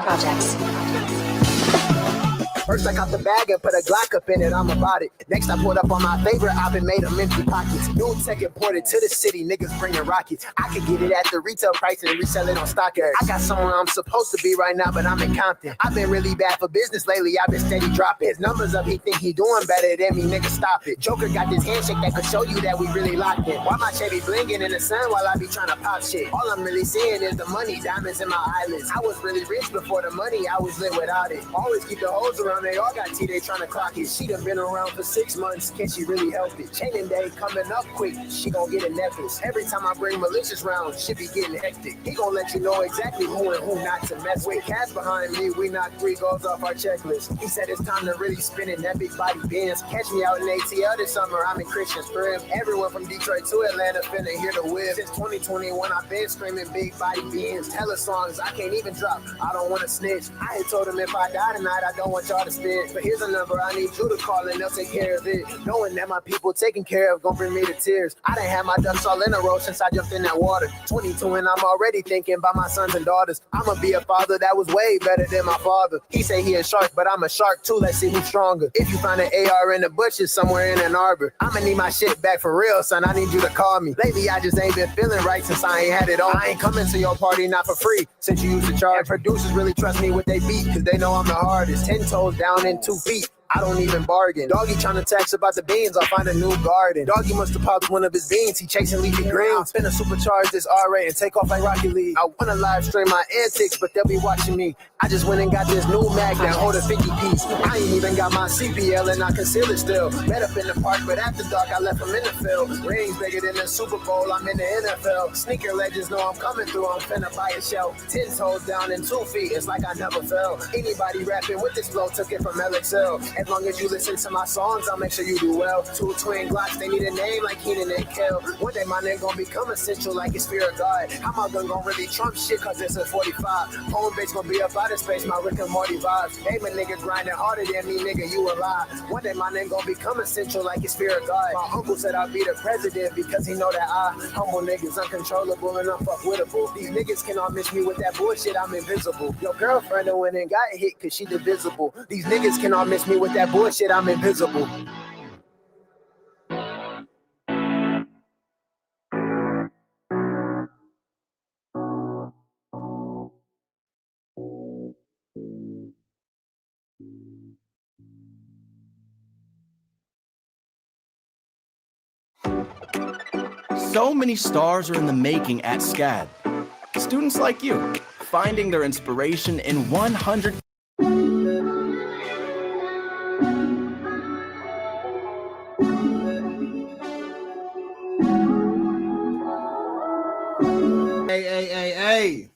Projects. First I got the bag and put a Glock up in it, I'm about it. Next I pulled up on my favorite, I've been made them empty pockets. New tech imported to the city, niggas bringing rockets. I could get it at the retail price and resell it on StockX. I got somewhere I'm supposed to be right now, but I'm in Compton. I've been really bad for business lately, I've been steady dropping. His numbers up, he think he doing better than me, nigga stop it. Joker got this handshake that could show you that we really locked in. Why my Chevy blinging in the sun while I be trying to pop shit? All I'm really seeing is the money, diamonds in my eyelids. I was really rich before the money, I was lit without it. Always keep the hoes around, they all got tea, they trying to clock it. She done been around for 6 months, can she really help it? Chaining day coming up quick, she gon' get a necklace. Every time I bring malicious round, she be getting hectic. He gon' let you know exactly who and who not to mess with. Cash behind me, we knocked 3 goals off our checklist. He said it's time to really spin in that big body Benz. Catch me out in ATL this summer, I'm in Christian Crib. Everyone from Detroit to Atlanta finna hear the whip. Since 2021, I've been screaming big body Benz. Hella songs I can't even drop, I don't wanna snitch. I had told him if I die tonight, I don't want y'all to spit. But here's a number I need you to call and they'll take care of it. Knowing that my people taking care of gon' bring me to tears. I done had my ducks all in a row since I jumped in that water. 22 and I'm already thinking about my sons and daughters. I'ma be a father that was way better than my father. He say he a shark, but I'm a shark too, let's see who's stronger. If you find an AR in the bushes somewhere in Ann Arbor, I'ma need my shit back for real, son, I need you to call me. Lately I just ain't been feeling right since I ain't had it on. I ain't coming to your party not for free, since you used to charge. And producers really trust me with they beat, cause they know I'm the hardest. 10 toes down and 2 feet, I don't even bargain. Doggy tryna text about the beans, I'll find a new garden. Doggy must have popped one of his beans, he chasing leafy greens. Finna supercharge this RA and take off like Rocket League. I wanna live stream my antics, but they'll be watching me. I just went and got this new Mac that hold a 50 piece. I ain't even got my CPL and I conceal it still. Met up in the park, but after dark I left them in the field. Rings bigger than the Super Bowl, I'm in the NFL. Sneaker legends know I'm coming through, I'm finna buy a shell. 10 toes down and 2 feet, it's like I never fell. Anybody rapping with this flow took it from LXL. As long as you listen to my songs, I'll make sure you do well. 2 twin Glocks, they need a name like Keenan and Kel. One day my name gon' become essential like it's Fear of God. How my gun gon' really trump shit cause it's a 45. Home base gon' be up out of space, my Rick and Morty vibes. Hey, my nigga grinding harder than me, nigga, you a lie. One day my name gon' become essential like it's Fear of God. My uncle said I'll be the president because he know that I humble niggas, uncontrollable and unfuckwittable. These niggas cannot miss me with that bullshit, I'm invisible. Your girlfriend done went and got hit cause she divisible. These niggas cannot miss me with that bullshit, I'm invisible. So many stars are in the making at SCAD. Students like you, finding their inspiration in 100. Hey.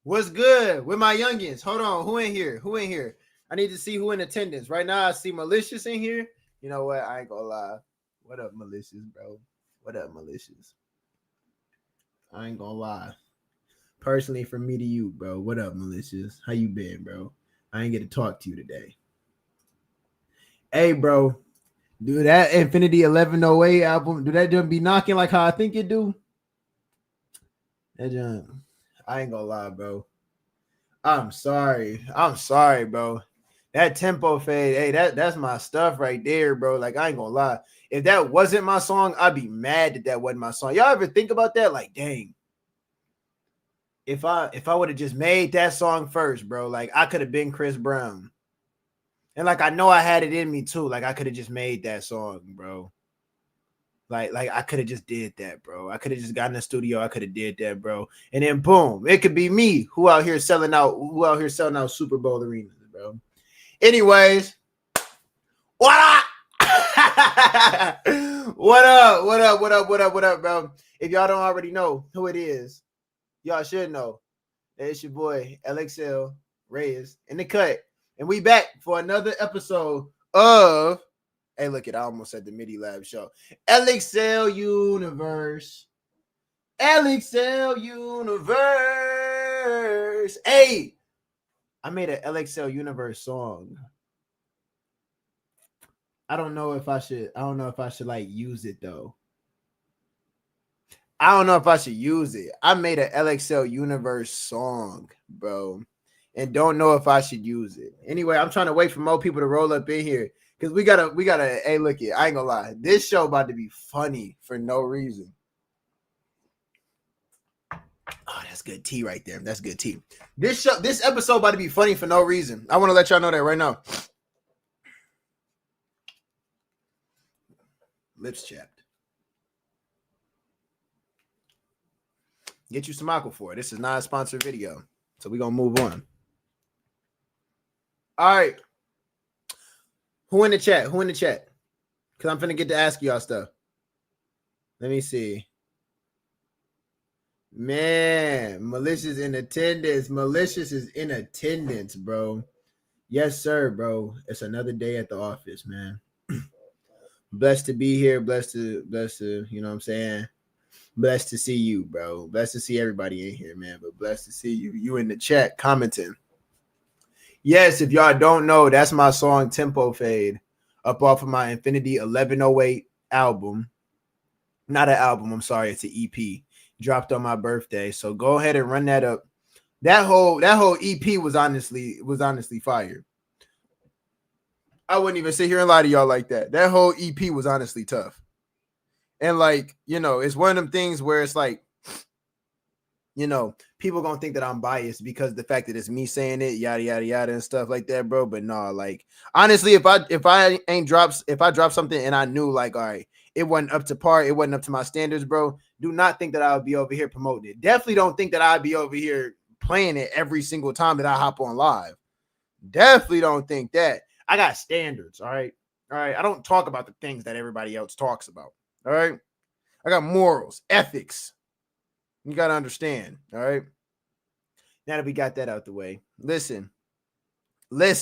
What's good with my youngins? Hold on. Who in here? I need to see who in attendance. Right now, I see Malicious in here. You know what? I ain't gonna lie. What up, Malicious, bro? What up, Malicious? I ain't gonna lie. Personally, from me to you, bro. What up, Malicious? How you been, bro? I ain't get to talk to you today. Hey, bro. Do that Infinity 1108 album, do that just be knocking like how I think it do? That just, I ain't gonna lie, bro. I'm sorry, bro. That tempo fade, hey, that's my stuff right there, bro. Like, I ain't gonna lie. If that wasn't my song, I'd be mad that wasn't my song. Y'all ever think about that? Like, dang. If I would have just made that song first, bro, like I could have been Chris Brown. And like I know I had it in me too. Like I could have just made that song, bro. Like I could have just did that, bro. I could have just got in the studio. I could have did that, bro. And then boom, it could be me who out here selling out Super Bowl arenas, bro. Anyways, what up? What up, bro? If y'all don't already know who it is, y'all should know. It's your boy LXL Reyes in the cut. And we back for another episode of, hey, look it, I almost said the MIDI Lab show. LXL Universe. LXL Universe. Hey, I made an LXL Universe song. I don't know if I should like use it though. I don't know if I should use it. I made an LXL Unxverse song, bro, and don't know if I should use it. Anyway, I'm trying to wait for more people to roll up in here because we gotta. Hey, look it. I ain't gonna lie. This show about to be funny for no reason. Oh, that's good tea right there. That's good tea. This episode about to be funny for no reason. I want to let y'all know that right now. Lips chapped. Get you some Aquaphor. This is not a sponsored video, so we're gonna move on. All right. Who in the chat? Because I'm finna get to ask y'all stuff. Let me see. Man, Malicious in attendance. Malicious is in attendance, bro. Yes, sir, bro. It's another day at the office, man. Blessed to be here. Blessed to, you know what I'm saying? Blessed to see you, bro. Blessed to see everybody in here, man. But blessed to see you. You in the chat commenting. Yes, if y'all don't know, that's my song Tempo Fade up off of my Infinity 1108 album. Not an album, I'm sorry, it's an EP. Dropped on my birthday. So go ahead and run that up. That whole EP was honestly fire. I wouldn't even sit here and lie to y'all like that. That whole EP was honestly tough. And like, you know, it's one of them things where it's like, you know, people gonna think that I'm biased because the fact that it's me saying it, yada yada yada and stuff like that, bro. But no, like honestly, if I drop something and I knew like, all right, it wasn't up to par, it wasn't up to my standards, bro, do not think that I would be over here promoting it. Definitely don't think that I'd be over here playing it every single time that I hop on live. Definitely don't think that. I got standards, all right? All right, I don't talk about the things that everybody else talks about, all right? I got morals, ethics. You got to understand, all right? Now that we got that out the way, listen. I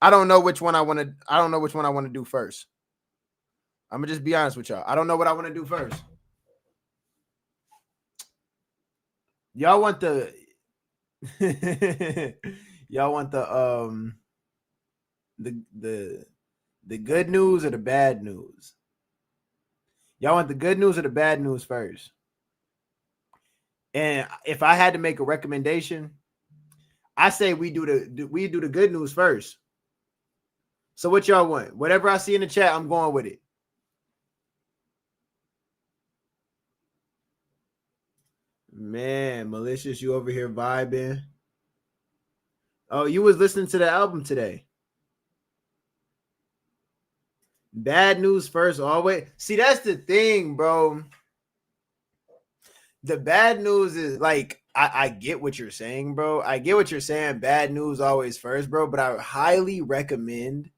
don't know which one I want to do first. I'm going to just be honest with y'all. I don't know what I want to do first. Y'all want the the good news or the bad news? Y'all want the good news or the bad news first? And if I had to make a recommendation, I say we do the good news first. So what y'all want? Whatever I see in the chat, I'm going with it. Man, Malicious, you over here vibing. Oh, you was listening to the album today. Bad news first, always. See, that's the thing, bro. The bad news is like, I get what you're saying, bro. I get what you're saying. Bad news always first, bro. But I highly recommend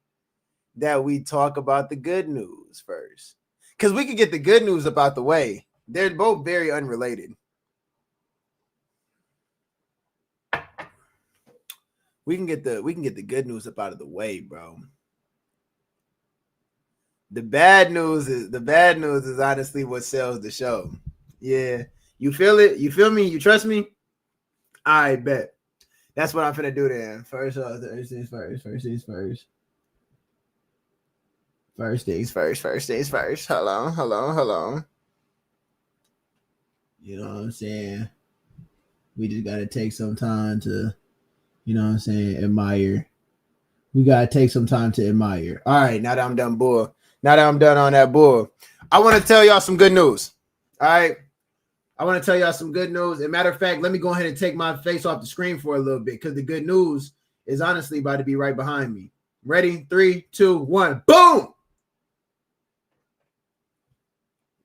that we talk about the good news first. Because we could get the good news about the way. They're both very unrelated. We can get the good news up out of the way, bro. The bad news is honestly what sells the show. Yeah. You feel it? You feel me? You trust me? I bet. That's what I'm finna do then. First things first. First things first. Hold on. You know what I'm saying? We just gotta take some time to, you know what I'm saying, admire. We gotta take some time to admire. All right, now that I'm done on that bull, I want to tell y'all some good news. All right. I want to tell y'all some good news. As a matter of fact, let me go ahead and take my face off the screen for a little bit because the good news is honestly about to be right behind me. Ready? 3, 2, 1. Boom!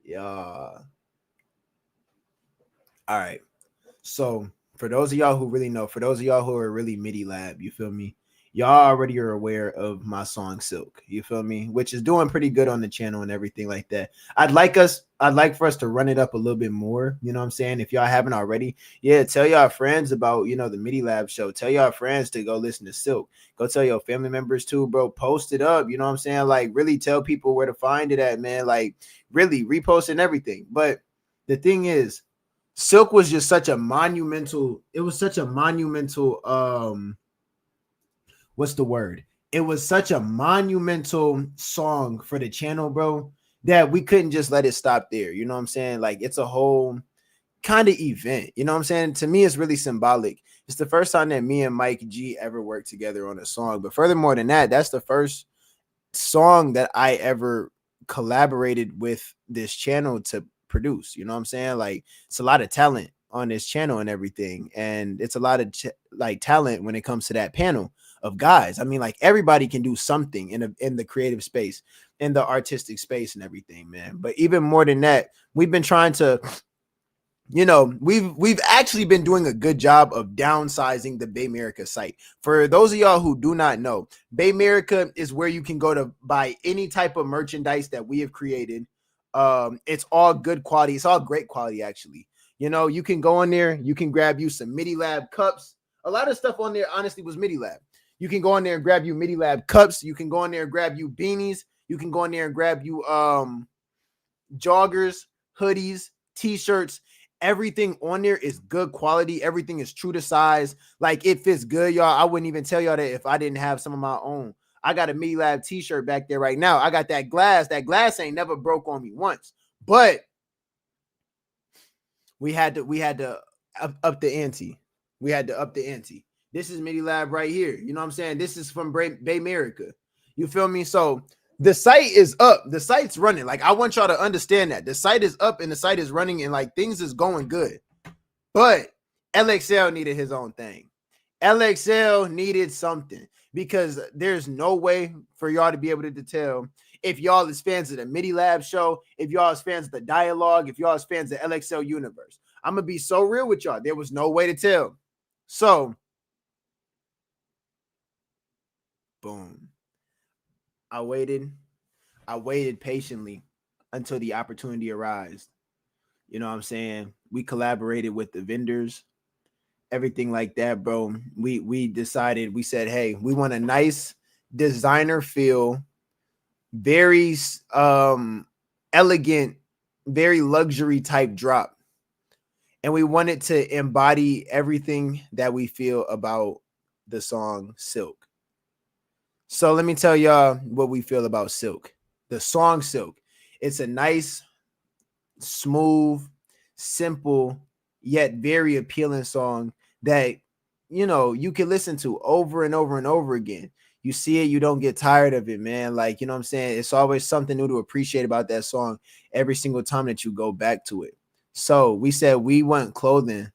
Yeah. All right. So for those of y'all who really know, for those of y'all who are really MIDI lab, you feel me? Y'all already are aware of my song Silk, you feel me? Which is doing pretty good on the channel and everything like that. I'd like for us to run it up a little bit more, you know what I'm saying? If y'all haven't already, yeah, tell y'all friends about, you know, the MIDI Lab show. Tell y'all friends to go listen to Silk. Go tell your family members too, bro. Post it up, you know what I'm saying? Like really tell people where to find it at, man. Like really repost and everything. But the thing is, Silk was just such a monumental, what's the word? It was such a monumental song for the channel, bro, that we couldn't just let it stop there. You know what I'm saying? Like it's a whole kind of event. You know what I'm saying? To me, it's really symbolic. It's the first time that me and Mike G ever worked together on a song. But furthermore than that, that's the first song that I ever collaborated with this channel to produce. You know what I'm saying? Like it's a lot of talent on this channel and everything, and it's a lot of like talent when it comes to that panel of guys. I mean, like everybody can do something in the creative space, in the artistic space and everything, man. But even more than that, we've been trying to, you know, we've actually been doing a good job of downsizing the Baymerica site. For those of y'all who do not know, Baymerica is where you can go to buy any type of merchandise that we have created. It's all good quality. It's all great quality, actually. You know, you can go in there, you can grab you some MIDI Lab cups. A lot of stuff on there, honestly, was MIDI Lab. You can go in there and grab you MIDI Lab cups. You can go in there and grab you beanies. You can go in there and grab you joggers, hoodies, t-shirts. Everything on there is good quality. Everything is true to size. Like it fits good, y'all. I wouldn't even tell y'all that if I didn't have some of my own. I got a MIDI Lab t-shirt back there right now. I got that glass. That glass ain't never broke on me once. But we had to up the ante. We had to up the ante. This is MIDI Lab right here. You know what I'm saying? This is from Baymerica. You feel me? So the site is up. The site's running. Like I want y'all to understand that the site is up and the site is running and like things is going good. But LXL needed his own thing. LXL needed something because there's no way for y'all to be able to tell if y'all is fans of the MIDI Lab show, if y'all is fans of the dialogue, if y'all is fans of LXL universe. I'm gonna be so real with y'all. There was no way to tell. So, boom. I waited patiently until the opportunity arose. You know what I'm saying? We collaborated with the vendors, everything like that, bro. We decided, we said, hey, we want a nice designer feel, very elegant, very luxury type drop. And we wanted to embody everything that we feel about the song Silk. So let me tell y'all what we feel about Silk. The song Silk. It's a nice, smooth, simple, yet very appealing song that, you know, you can listen to over and over and over again. You see it, you don't get tired of it, man. Like, you know what I'm saying? It's always something new to appreciate about that song every single time that you go back to it. So we said we want clothing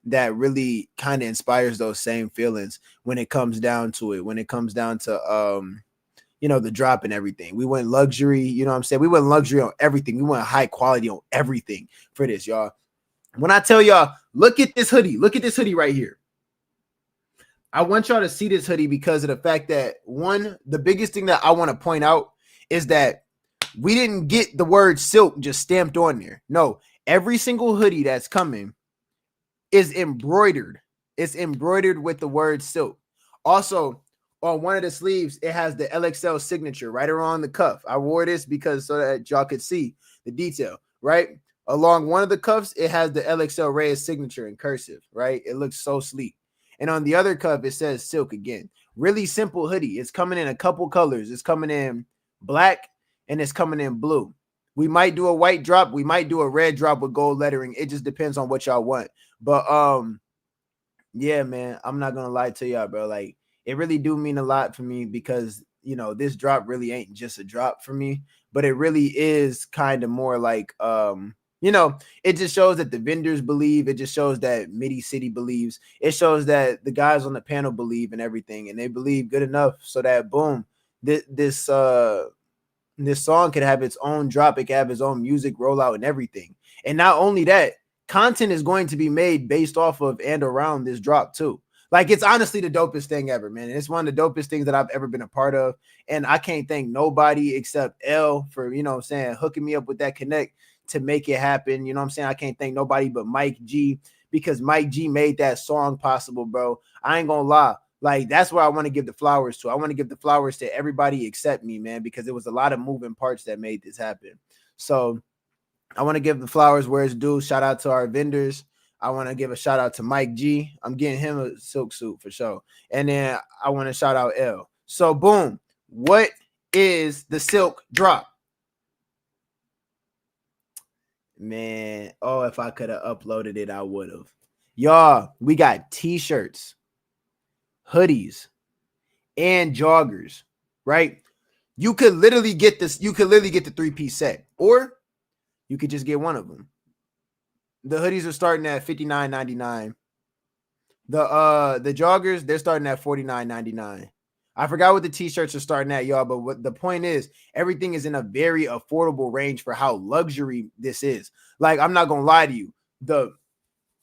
that really kind of inspires those same feelings when it comes down to it, when it comes down to you know, the drop and everything. We went luxury, you know what I'm saying? We went luxury on everything. We went high quality on everything for this, y'all. When I tell y'all, look at this hoodie right here. I want y'all to see this hoodie because of the fact that, one, the biggest thing that I want to point out is that we didn't get the word Silk just stamped on there. No, every single hoodie that's coming is embroidered. It's embroidered with the word Silk. Also, on one of the sleeves, it has the LXL signature right around the cuff. I wore this because so that y'all could see the detail, right? Along one of the cuffs, it has the LXL Reyes signature in cursive, right? It looks so sleek. And on the other cuff, it says Silk again. Really simple hoodie. It's coming in a couple colors. It's coming in black and it's coming in blue. We might do a white drop. We might do a red drop with gold lettering. It just depends on what y'all want. But yeah, man, I'm not gonna lie to y'all, bro. Like, it really do mean a lot for me because, you know, this drop really ain't just a drop for me, but it really is kind of more like you know, it just shows that the vendors believe. It just shows that MIDI City believes. It shows that the guys on the panel believe in everything, and they believe good enough so that boom, this song can have its own drop. It can have its own music rollout and everything. And not only that, content is going to be made based off of and around this drop too. Like, it's honestly the dopest thing ever, man. It's one of the dopest things that I've ever been a part of. And I can't thank nobody except L for, you know what I'm saying, hooking me up with that connect to make it happen. You know what I'm saying? I can't thank nobody but Mike G, because Mike G made that song possible, bro. I ain't gonna lie. Like, that's where I want to give the flowers to. I want to give the flowers to everybody except me, man, because there was a lot of moving parts that made this happen. So I want to give the flowers where it's due. Shout out to our vendors. I want to give a shout out to Mike G. I'm getting him a silk suit for sure. And then I want to shout out L. So boom, what is the silk drop? Man, oh, if I could have uploaded it, I would have. Y'all, we got t-shirts, hoodies, and joggers, right? You could literally get this. You could literally get the 3-piece set, or you could just get one of them. The hoodies are starting at $59.99. The joggers, they're starting at $49.99. I forgot what the t-shirts are starting at, y'all, but what the point is, everything is in a very affordable range for how luxury this is. Like, I'm not gonna lie to you. The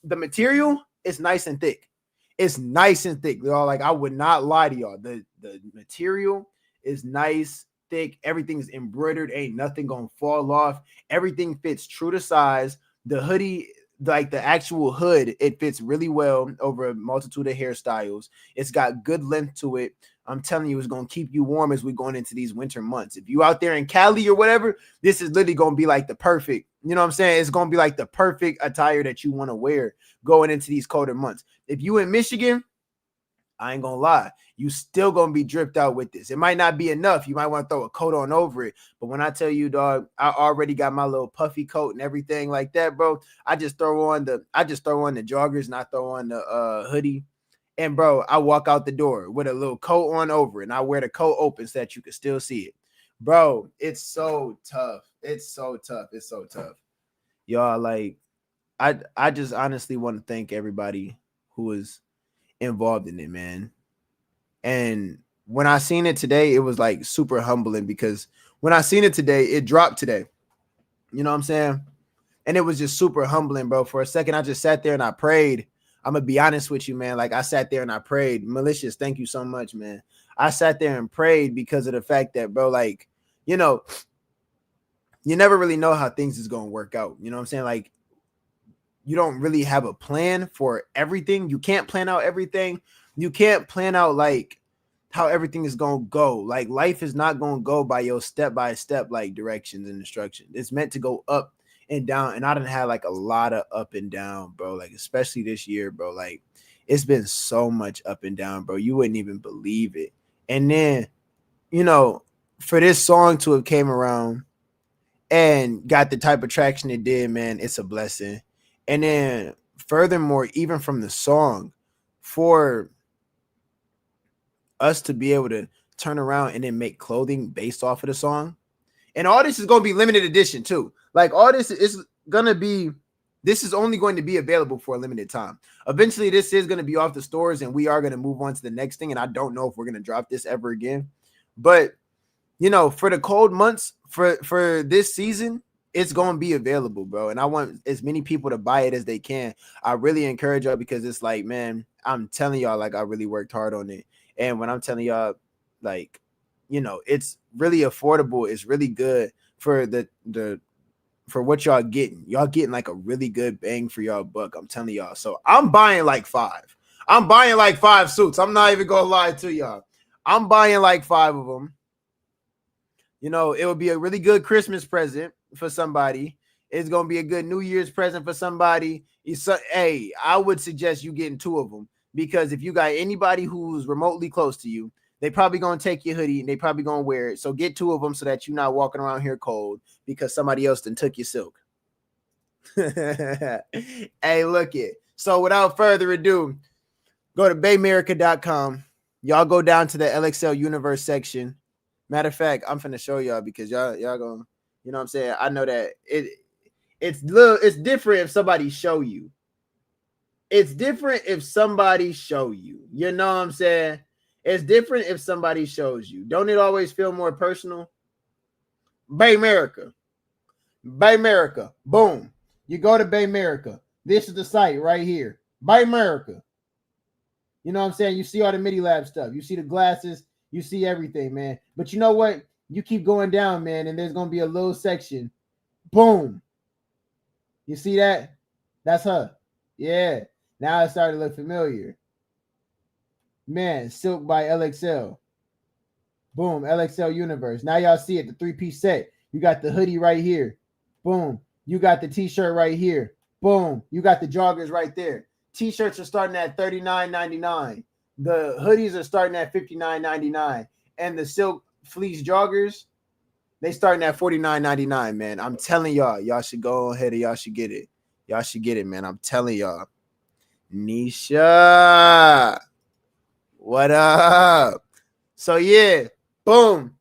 material is nice and thick. It's nice and thick, y'all. Like, I would not lie to y'all. The material is nice, thick. Everything's embroidered. Ain't nothing gonna fall off. Everything fits true to size. The hoodie, like the actual hood, it fits really well over a multitude of hairstyles. It's got good length to it. I'm telling you, it's going to keep you warm as we're going into these winter months. If you out there in Cali or whatever, this is literally going to be like the perfect, you know what I'm saying? It's going to be like the perfect attire that you want to wear going into these colder months. If you in Michigan, I ain't going to lie, you still going to be dripped out with this. It might not be enough. You might want to throw a coat on over it. But when I tell you, dog, I already got my little puffy coat and everything like that, bro. I just throw on the joggers and I throw on the hoodie. And bro, I walk out the door with a little coat on over it, and I wear the coat open so that you can still see it. Bro, it's so tough. It's so tough. It's so tough. Y'all, like, I just honestly want to thank everybody who is involved in it, man. And when I seen it today, it was like super humbling because when I seen it today, it dropped today. You know what I'm saying? And it was just super humbling, bro. For a second, I just sat there and I prayed. I'm gonna be honest with you, man. Like, I sat there and I prayed. Malicious, thank you so much, man. I sat there and prayed because of the fact that, bro, like, you know, you never really know how things is gonna work out. You know what I'm saying? Like, you don't really have a plan for everything. You can't plan out everything. You can't plan out like how everything is gonna go. Like, life is not gonna go by your step-by-step like directions and instructions. It's meant to go up and down, and I done had like a lot of up and down, bro. Like, especially this year, bro. Like, it's been so much up and down, bro. You wouldn't even believe it. And then, you know, for this song to have came around and got the type of traction it did, man, it's a blessing. And then furthermore, even from the song, for us to be able to turn around and then make clothing based off of the song, and all this is going to be limited edition too. Like, all this is going to be, this is only going to be available for a limited time. Eventually, this is going to be off the stores, and we are going to move on to the next thing. And I don't know if we're going to drop this ever again. But, you know, for the cold months, for this season, it's going to be available, bro. And I want as many people to buy it as they can. I really encourage y'all because it's like, man, I'm telling y'all, like, I really worked hard on it. And when I'm telling y'all, like, you know, it's really affordable. It's really good for for what y'all getting. Y'all getting like a really good bang for y'all buck. I'm telling y'all. So I'm buying like 5. I'm buying like 5 suits. I'm not even gonna lie to y'all. I'm buying like 5 of them. You know, it would be a really good Christmas present for somebody. It's gonna be a good New Year's present for somebody. Hey, I would suggest you getting 2 of them, because if you got anybody who's remotely close to you, they probably gonna take your hoodie and they probably gonna wear it. So get 2 of them so that you're not walking around here cold because somebody else done took your silk. Hey, look it. So without further ado, go to baymerica.com. Y'all go down to the LXL Unxverse section. Matter of fact, I'm finna show y'all because y'all gonna, you know what I'm saying? I know that it's different if somebody show you. It's different if somebody show you. You know what I'm saying? It's different if somebody shows you. Don't it always feel more personal? Baymerica. Baymerica. Boom. You go to Baymerica. This is the site right here. Baymerica. You know what I'm saying? You see all the MIDI Lab stuff. You see the glasses. You see everything, man. But you know what? You keep going down, man, and there's going to be a little section. Boom. You see that? That's her. Yeah. Now it started to look familiar. Man, Silk by LXL. Boom, LXL Unxverse. Now y'all see it, the 3-piece set. You got the hoodie right here. Boom. You got the t-shirt right here. Boom. You got the joggers right there. T-shirts are starting at $39.99. The hoodies are starting at $59.99. And the silk fleece joggers, They starting at $49.99, man. I'm telling y'all should go ahead and y'all should get it. Y'all should get it, man. I'm telling y'all. Nisha, what up? So yeah, boom.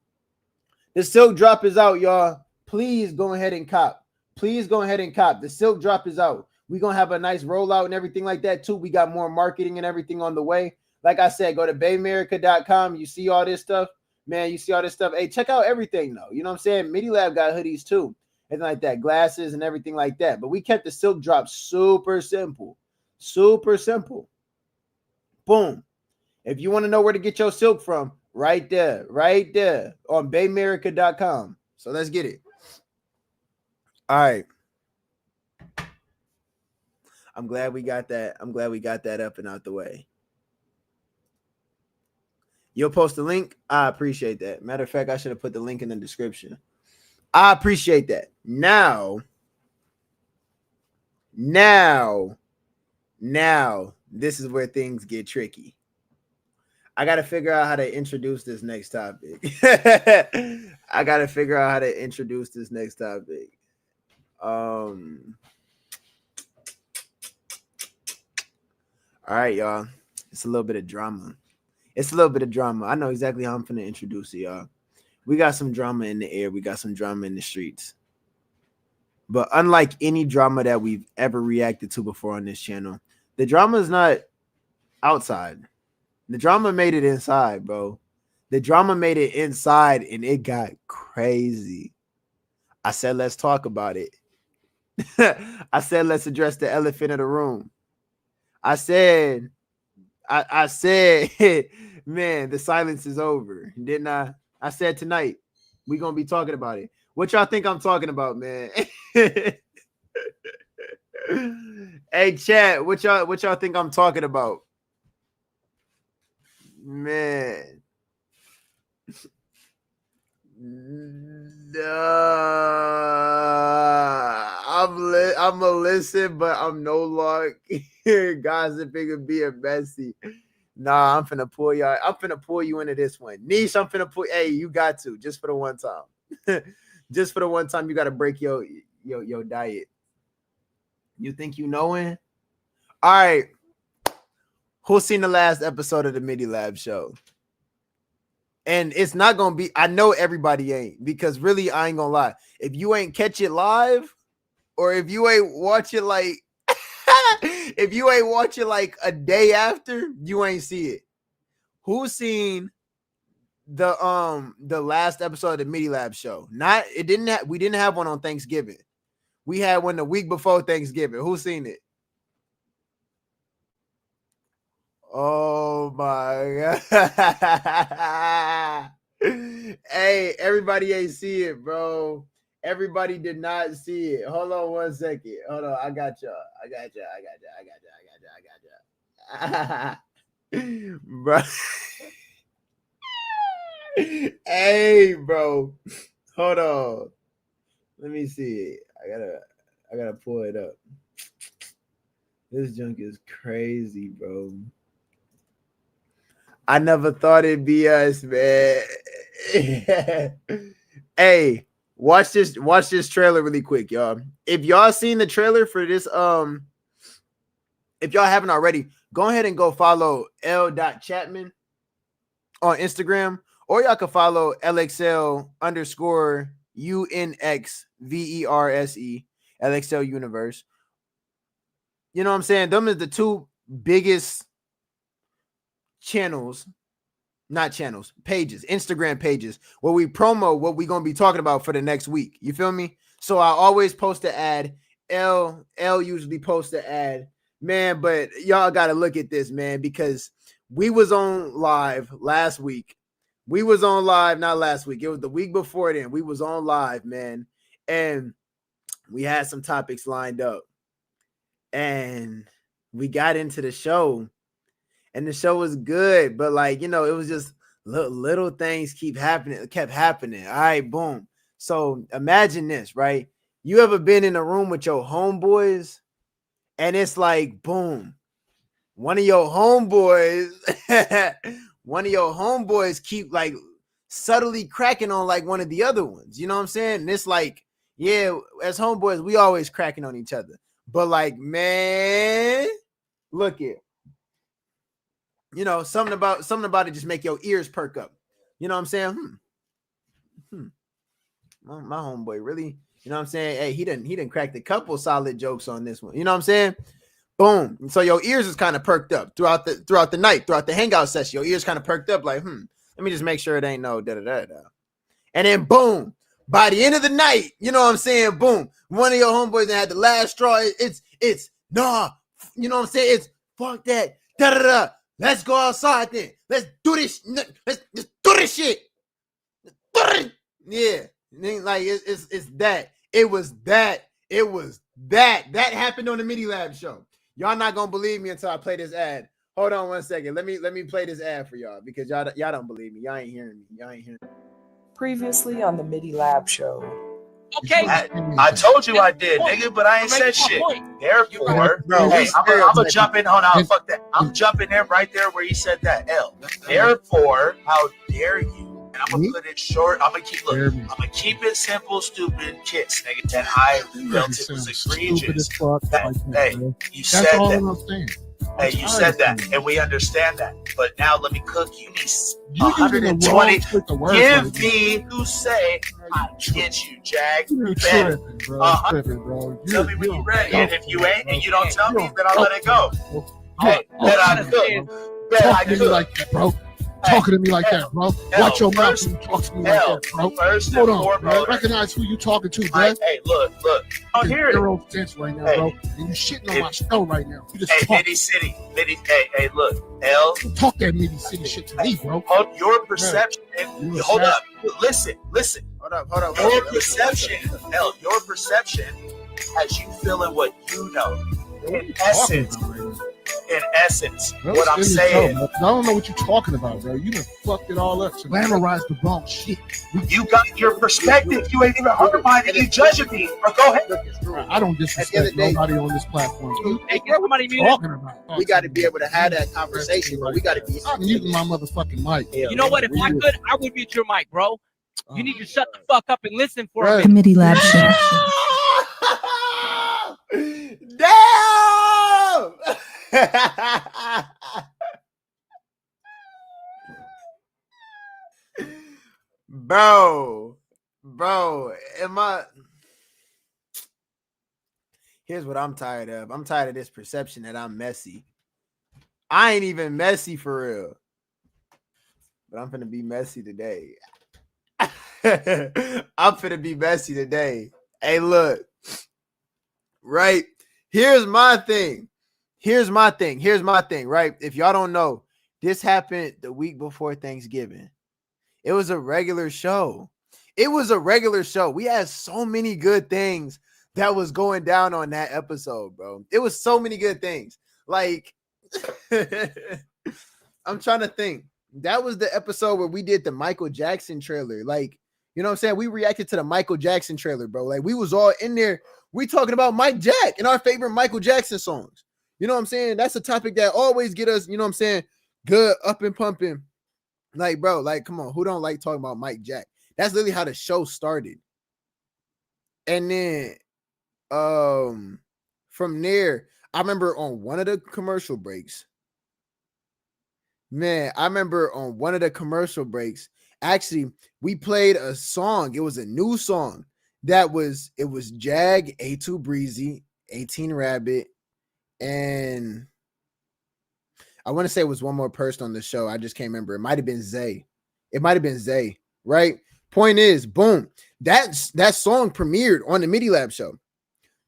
The silk drop is out, y'all. Please go ahead and cop. Please go ahead and cop. The silk drop is out. We're going to have a nice rollout and everything like that, too. We got more marketing and everything on the way. Like I said, go to baymerica.com. You see all this stuff. Man, you see all this stuff. Hey, check out everything, though. You know what I'm saying? MIDI Lab got hoodies, too. And like that, glasses and everything like that. But we kept the silk drop super simple. Super simple. Boom. If you want to know where to get your silk from, right there on baymerica.com. So let's get it. All right. I'm glad we got that. I'm glad we got that up and out the way. You'll post the link. I appreciate that. Matter of fact, I should have put the link in the description. I appreciate that. Now, this is where things get tricky. I got to figure out how to introduce this next topic. All right, y'all. It's a little bit of drama. I know exactly how I'm finna introduce it, y'all. We got some drama in the air. We got some drama in the streets. But unlike any drama that we've ever reacted to before on this channel, the drama is not outside. The drama made it inside, bro. The drama made it inside, and it got crazy. I said, let's talk about it. I said, let's address the elephant in the room. I said, man, the silence is over, didn't I? I said tonight we're gonna be talking about it. What y'all think I'm talking about, man? Hey, chat, what y'all think I'm talking about, man? I'm gonna listen, but I'm no longer gossiping and being messy. Nah, I'm finna pull y'all. I'm finna pull you into this one. Niche, I'm finna pull. Hey, you got to just for the one time. Just for the one time, you gotta break your diet. You think you knowing? All right. Who's seen the last episode of the MIDI Lab show? And it's not gonna be. I know everybody ain't, because really, I ain't gonna lie. If you ain't catch it live, or if you ain't watch it like, if you ain't watch it like a day after, you ain't see it. Who's seen the last episode of the MIDI Lab show? We didn't have one on Thanksgiving. We had one the week before Thanksgiving. Who's seen it? Oh my God. Hey, everybody ain't see it, bro. Everybody did not see it. Hold on one second. Hold on. I got y'all. Bro. Hey, bro. Hold on. Let me see. I gotta pull it up. This junk is crazy, bro. I never thought it'd be us, man. Hey, watch this trailer really quick, y'all. If y'all seen the trailer for this, if y'all haven't already, go ahead and go follow L.Chapman on Instagram, or y'all can follow LXL_UNXVERSE, LXL Universe. You know what I'm saying? Them is the two biggest pages, Instagram pages, where we promo what we're going to be talking about for the next week. You feel me? So I always post an ad. L usually posts an ad, man, but y'all got to look at this, man, because we was on live last week. We was on live, not last week. It was the week before then. We was on live, man, and we had some topics lined up, and we got into the show. And the show was good, but like, you know, it was just little things kept happening. All right, boom. So imagine this, right? You ever been in a room with your homeboys, and it's like, boom, one of your homeboys keep like subtly cracking on like one of the other ones. You know what I'm saying? And it's like, yeah, as homeboys, we always cracking on each other. But like, man, look here. You know, something about it just make your ears perk up. You know what I'm saying? My homeboy really, you know what I'm saying? Hey, he didn't crack a couple solid jokes on this one. You know what I'm saying? Boom. And so your ears is kind of perked up throughout the night, throughout the hangout session. Your ears kind of perked up like, let me just make sure it ain't no da-da-da-da. And then boom, by the end of the night, you know what I'm saying? Boom. One of your homeboys that had the last straw. It's nah, you know what I'm saying? It's fuck that. Da-da-da. Let's go outside then. Let's do this. Let's do this shit. Yeah. Like it's that. It was that. That happened on the Midi Lab show. Y'all not gonna believe me until I play this ad. Hold on 1 second. Let me play this ad for y'all because y'all don't believe me. Y'all ain't hearing me. Previously on the Midi Lab show. Okay. I told you I did, nigga, but I ain't said shit. Therefore, hey, I'm gonna jump in. Hold on, fuck that. I'm jumping in right there where he said that. L. Therefore, how dare you? And I'm gonna put it short. I'm gonna keep it simple, stupid kids, nigga. And I felt it was egregious. Hey, you said that. Hey, you said that, and we understand that. But now let me cook you. 120. Give me who say I get you, Jag. You tripping, bro. Tell me when you're ready. And if you ain't, and you don't tell me, then I'll let it go. Hey, bet I cook. Talking to me like that, bro. Talking to me like that, bro. Watch your mouth when you talk to me like that, bro. Hold on, bro. Recognize who you talking to, bro. Hey, look. I hear it. Zero sense right now, bro. And you shitting on my show right now. You just hey, Midi City. Hey, look. L. You talk that Midi City shit to me, bro. Your perception. Hold up. Listen. Hold up. Your perception, L. Your perception has you feeling what you know. In essence, bro, what I'm saying. I don't know what you're talking about, bro. You done fucked it all up. Glamorized the wrong shit. You got your perspective. You ain't even heard mine, and you judging me. Or go ahead. I don't disrespect nobody on this platform. Talking about. We got to be able to have that conversation, bro. We got to be. I'm muting my motherfucking mic. You know what? If I could, I would mute your mic, bro. You need to shut the fuck up and listen for a minute. Midi Lab show. Damn! Bro, here's what I'm tired of. I'm tired of this perception that I'm messy. I ain't even messy for real. But I'm finna be messy today. I'm finna be messy today. Hey, look. Right? Here's my thing, right? If y'all don't know, this happened the week before Thanksgiving. It was a regular show. We had so many good things that was going down on that episode, bro. It was so many good things. Like, I'm trying to think. That was the episode where we did the Michael Jackson trailer. Like, you know what I'm saying? We reacted to the Michael Jackson trailer, bro. Like, we was all in there. We talking about Mike Jack and our favorite Michael Jackson songs. You know what I'm saying? That's a topic that always get us, you know what I'm saying, good, up and pumping. Like, bro, like, come on. Who don't like talking about Mike Jack? That's literally how the show started. And then from there, I remember on one of the commercial breaks, actually, we played a song. It was a new song. It was Jag, A2 Breezy, 18 Rabbit, and I want to say it was one more person on the show. I just can't remember. It might have been Zay. Right? Point is, boom. That song premiered on the Midi Lab show.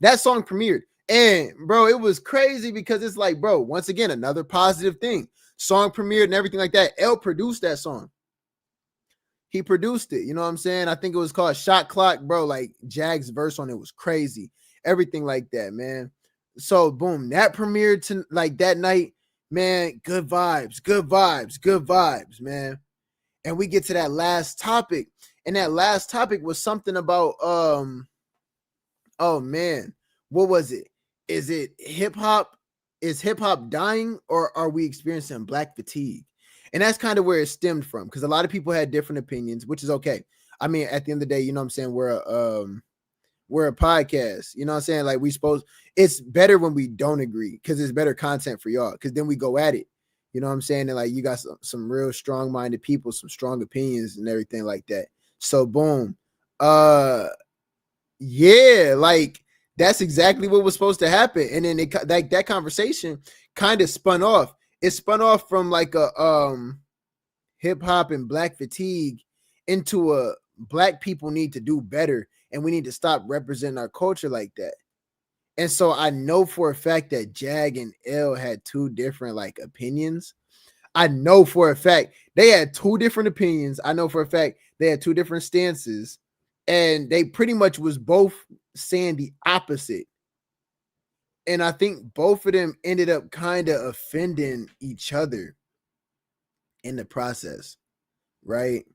And bro, it was crazy because it's like, bro, once again, another positive thing. Song premiered and everything like that. L produced that song. He produced it, you know what I'm saying? I think it was called Shot Clock, bro. Like, Jag's verse on it was crazy. Everything like that, man. So, boom, that premiered to like that night, man. Good vibes, man. And we get to that last topic, and that last topic was something about oh man, what was it? Is it hip hop? Is hip hop dying, or are we experiencing black fatigue? And that's kind of where it stemmed from, because a lot of people had different opinions, which is okay. I mean, at the end of the day, you know what I'm saying? We're a podcast, you know what I'm saying? Like it's better when we don't agree, because it's better content for y'all, because then we go at it. You know what I'm saying? And like you got some real strong-minded people, some strong opinions and everything like that. So boom. Yeah, like that's exactly what was supposed to happen. And then that conversation kind of spun off. It spun off from like a hip hop and black fatigue into a black people need to do better, and we need to stop representing our culture like that. And so I know for a fact that Jag and L had two different like opinions. I know for a fact they had two different opinions. I know for a fact they had two different stances, and they pretty much was both saying the opposite. And I think both of them ended up kind of offending each other in the process, right?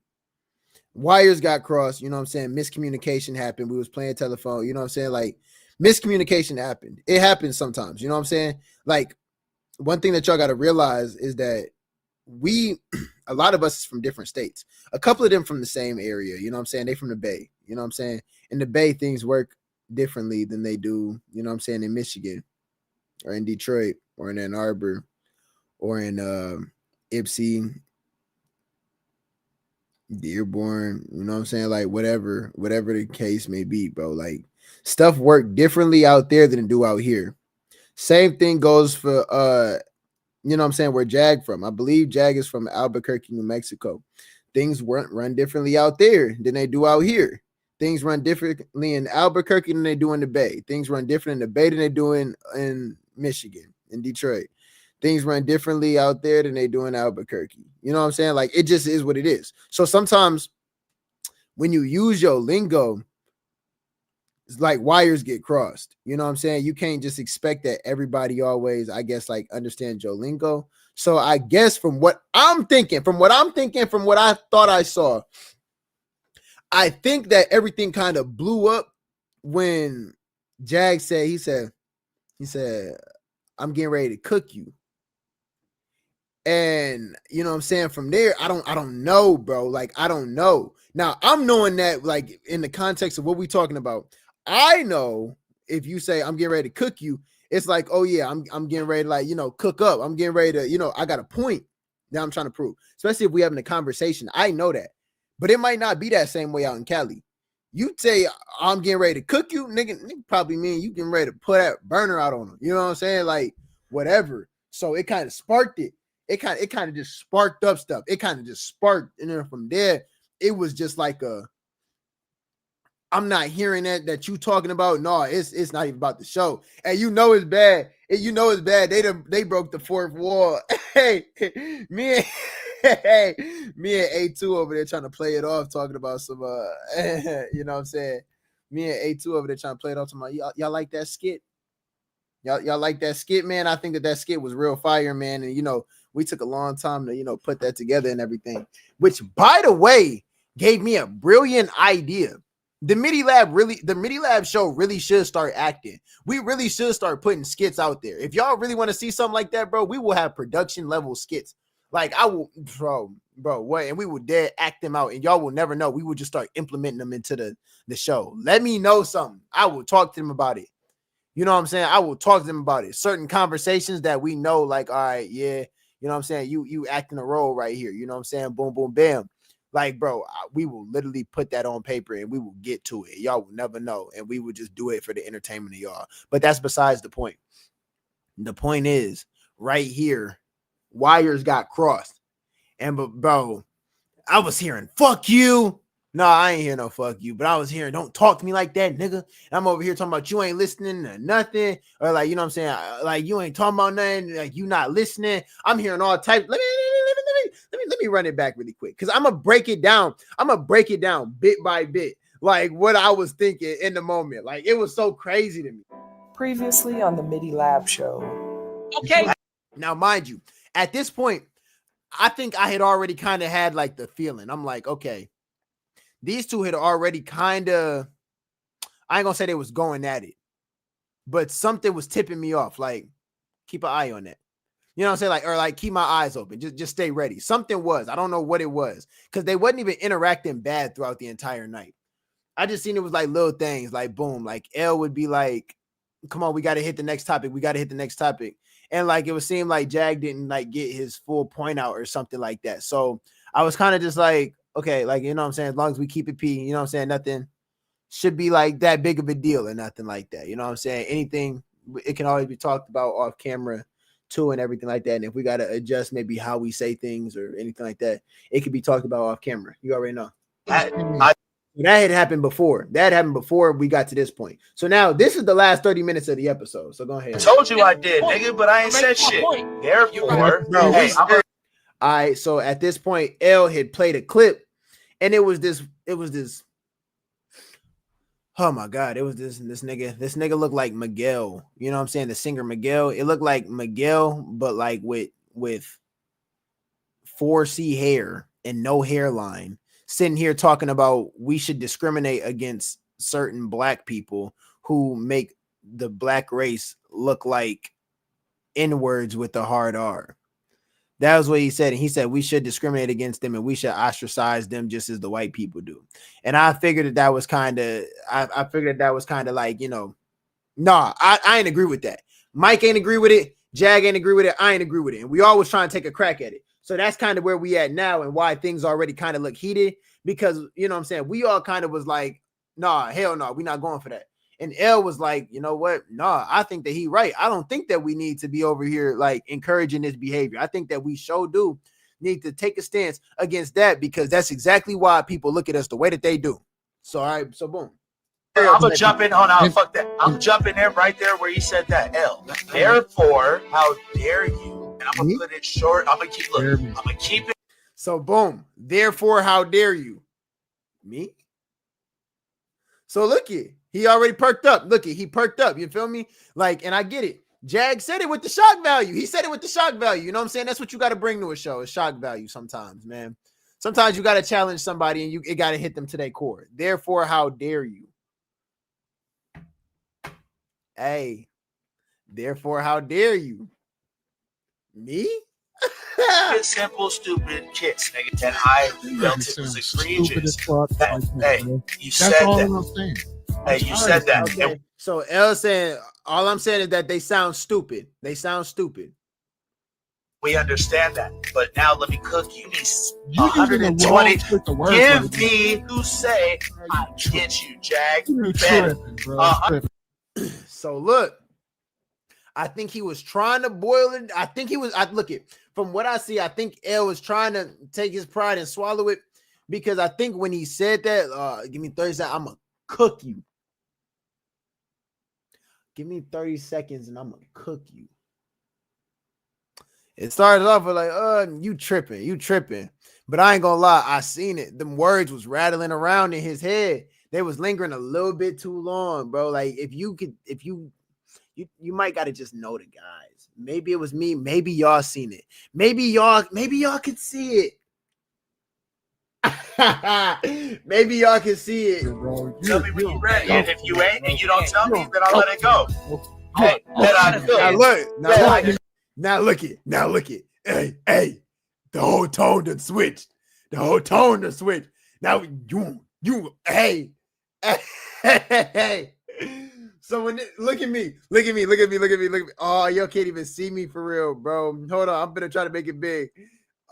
Wires got crossed, you know what I'm saying? Miscommunication happened. We was playing telephone, you know what I'm saying? Like miscommunication happened. It happens sometimes, you know what I'm saying? Like one thing that y'all got to realize is that a lot of us is from different states. A couple of them from the same area, you know what I'm saying? They from the Bay, you know what I'm saying? In the Bay, things work differently than they do, you know what I'm saying, in Michigan or in Detroit or in Ann Arbor or in Ypsi, Dearborn, you know what I'm saying? Like whatever the case may be, bro. Like stuff work differently out there than it do out here. Same thing goes for you know what I'm saying, where Jag from. I believe Jag is from Albuquerque, New Mexico. Things run differently out there than they do out here. Things run differently in Albuquerque than they do in the Bay. Things run different in the Bay than they do in Michigan, in Detroit. Things run differently out there than they do in Albuquerque. You know what I'm saying? Like it just is what it is. So sometimes when you use your lingo, it's like wires get crossed. You know what I'm saying? You can't just expect that everybody always, I guess, like understand your lingo. So I guess from what I thought I saw, I think that everything kind of blew up when Jag said, he said, I'm getting ready to cook you. And you know what I'm saying? From there, I don't know, bro. Like, I don't know. Now, I'm knowing that, like, in the context of what we talking about, I know if you say I'm getting ready to cook you, it's like, oh yeah, I'm getting ready to, like, you know, cook up. I'm getting ready to, you know, I got a point that I'm trying to prove. Especially if we having a conversation. I know that. But it might not be that same way out in Cali. You say I'm getting ready to cook you, nigga probably mean you getting ready to put that burner out on them. You know what I'm saying? Like, whatever. So it kind of sparked it. It kind of just sparked up stuff. It kind of just sparked. And then from there, it was just like I'm not hearing that you talking about. No, it's not even about the show. And you know it's bad. You know it's bad. They broke the fourth wall. Hey, me and A2 over there trying to play it off, talking about some you know what I'm saying? Me and A2 over there trying to play it off, talking about y'all like that skit? Y'all like that skit, man? I think that skit was real fire, man. And you know, we took a long time to, you know, put that together and everything, which, by the way, gave me a brilliant idea. The MIDI Lab show really should start acting. We really should start putting skits out there. If y'all really want to see something like that, bro, we will have production level skits. Like I will, bro, what? And we will dead act them out, and y'all will never know. We will just start implementing them into the show. Let me know something. I will talk to them about it. You know what I'm saying? I will talk to them about it. Certain conversations that we know, like, all right, yeah, you know what I'm saying? You acting a role right here. You know what I'm saying? Boom, boom, bam. Like, bro, we will literally put that on paper and we will get to it. Y'all will never know. And we will just do it for the entertainment of y'all. But that's besides the point. The point is, right here, wires got crossed. And, bro, I was hearing, fuck you. No, I ain't hear no fuck you. But I was hearing, don't talk to me like that, nigga. And I'm over here talking about you ain't listening to nothing. Or, like, you know what I'm saying? Like, you ain't talking about nothing. Like, you not listening. I'm hearing all types. Let me run it back really quick, because I'm gonna break it down. I'm gonna break it down bit by bit, like what I was thinking in the moment. Like, it was so crazy to me. Previously on the MIDI Lab show. Okay. Now, mind you, at this point, I think I had already kind of had like the feeling. I'm like, okay, these two had already kind of, I ain't gonna say they was going at it, but something was tipping me off. Like, keep an eye on that. You know what I'm saying? Like, or like keep my eyes open. Just stay ready. Something was. I don't know what it was. Because they wasn't even interacting bad throughout the entire night. I just seen it was like little things, like boom, like L would be like, come on, we got to hit the next topic. We got to hit the next topic. And like it would seem like Jag didn't like get his full point out or something like that. So I was kind of just like, okay, like, you know what I'm saying? As long as we keep it P, you know what I'm saying? Nothing should be like that big of a deal or nothing like that. You know what I'm saying? Anything, it can always be talked about off camera too and everything like that. And if we got to adjust maybe how we say things or anything like that, it could be talked about off camera. You already know. That had happened before. That happened before we got to this point. So now this is the last 30 minutes of the episode. So go ahead. I told you I did, nigga, but I ain't said shit. Therefore, hey, all right. So at this point, L had played a clip, and it was this. Oh my God, it was this nigga. This nigga looked like Miguel. You know what I'm saying? The singer Miguel. It looked like Miguel, but like with 4C hair and no hairline. Sitting here talking about we should discriminate against certain black people who make the black race look like N-words with the hard R. That was what he said. And he said we should discriminate against them and we should ostracize them just as the white people do. And I figured that was kind of, I figured that was kind of like, you know, nah, I ain't agree with that. Mike ain't agree with it. Jag ain't agree with it. I ain't agree with it. And we always trying to take a crack at it. So that's kind of where we at now and why things already kind of look heated because, you know what I'm saying? We all kind of was like, nah, hell no, we not going for that. And L was like, you know what? Nah, I think that he right. I don't think that we need to be over here like encouraging this behavior. I think that we sure do need to take a stance against that because that's exactly why people look at us the way that they do. So, all right, so boom. I'm gonna jump in. Hold on, fuck that. I'm jumping in right there where he said that. L. Therefore, how dare you? And I'm gonna put it short. I'm gonna keep. Look, I'm gonna keep it. So boom. Therefore, how dare you? Me. So look it. He already perked up. Look it. He perked up. You feel me? Like, and I get it. Jag said it with the shock value. He said it with the shock value. You know what I'm saying? That's what you got to bring to a show. Is shock value sometimes, man. Sometimes you got to challenge somebody and it got to hit them to their core. Therefore, how dare you? Hey, therefore, how dare you? Me? Simple, stupid kids, nigga. And I felt it was egregious. Hey, you said that. Hey, you said that. Okay. So L saying, all I'm saying is that they sound stupid. They sound stupid. We understand that. But now let me cook you. 120. Give me to say, I get you, Jag. So look, I think he was trying to boil it. I think he was, look it, from what I see, I think L was trying to take his pride and swallow it because I think when he said that, give me 30 seconds, I'm going to cook you. Give me 30 seconds and I'm going to cook you. It started off with like, you tripping. But I ain't going to lie, I seen it. Them words was rattling around in his head. They was lingering a little bit too long, bro. Like you might got to just know the guys. Maybe it was me. Maybe y'all seen it. Maybe y'all could see it. Maybe y'all can see it. Tell me when you're ready. And if you ain't and you don't tell me, then I'll let it go. Hey, then I feel Now look it. Hey, the whole tone done switched. Now you hey. So when look at me. Oh, y'all can't even see me for real, bro. Hold on, I'm gonna try to make it big.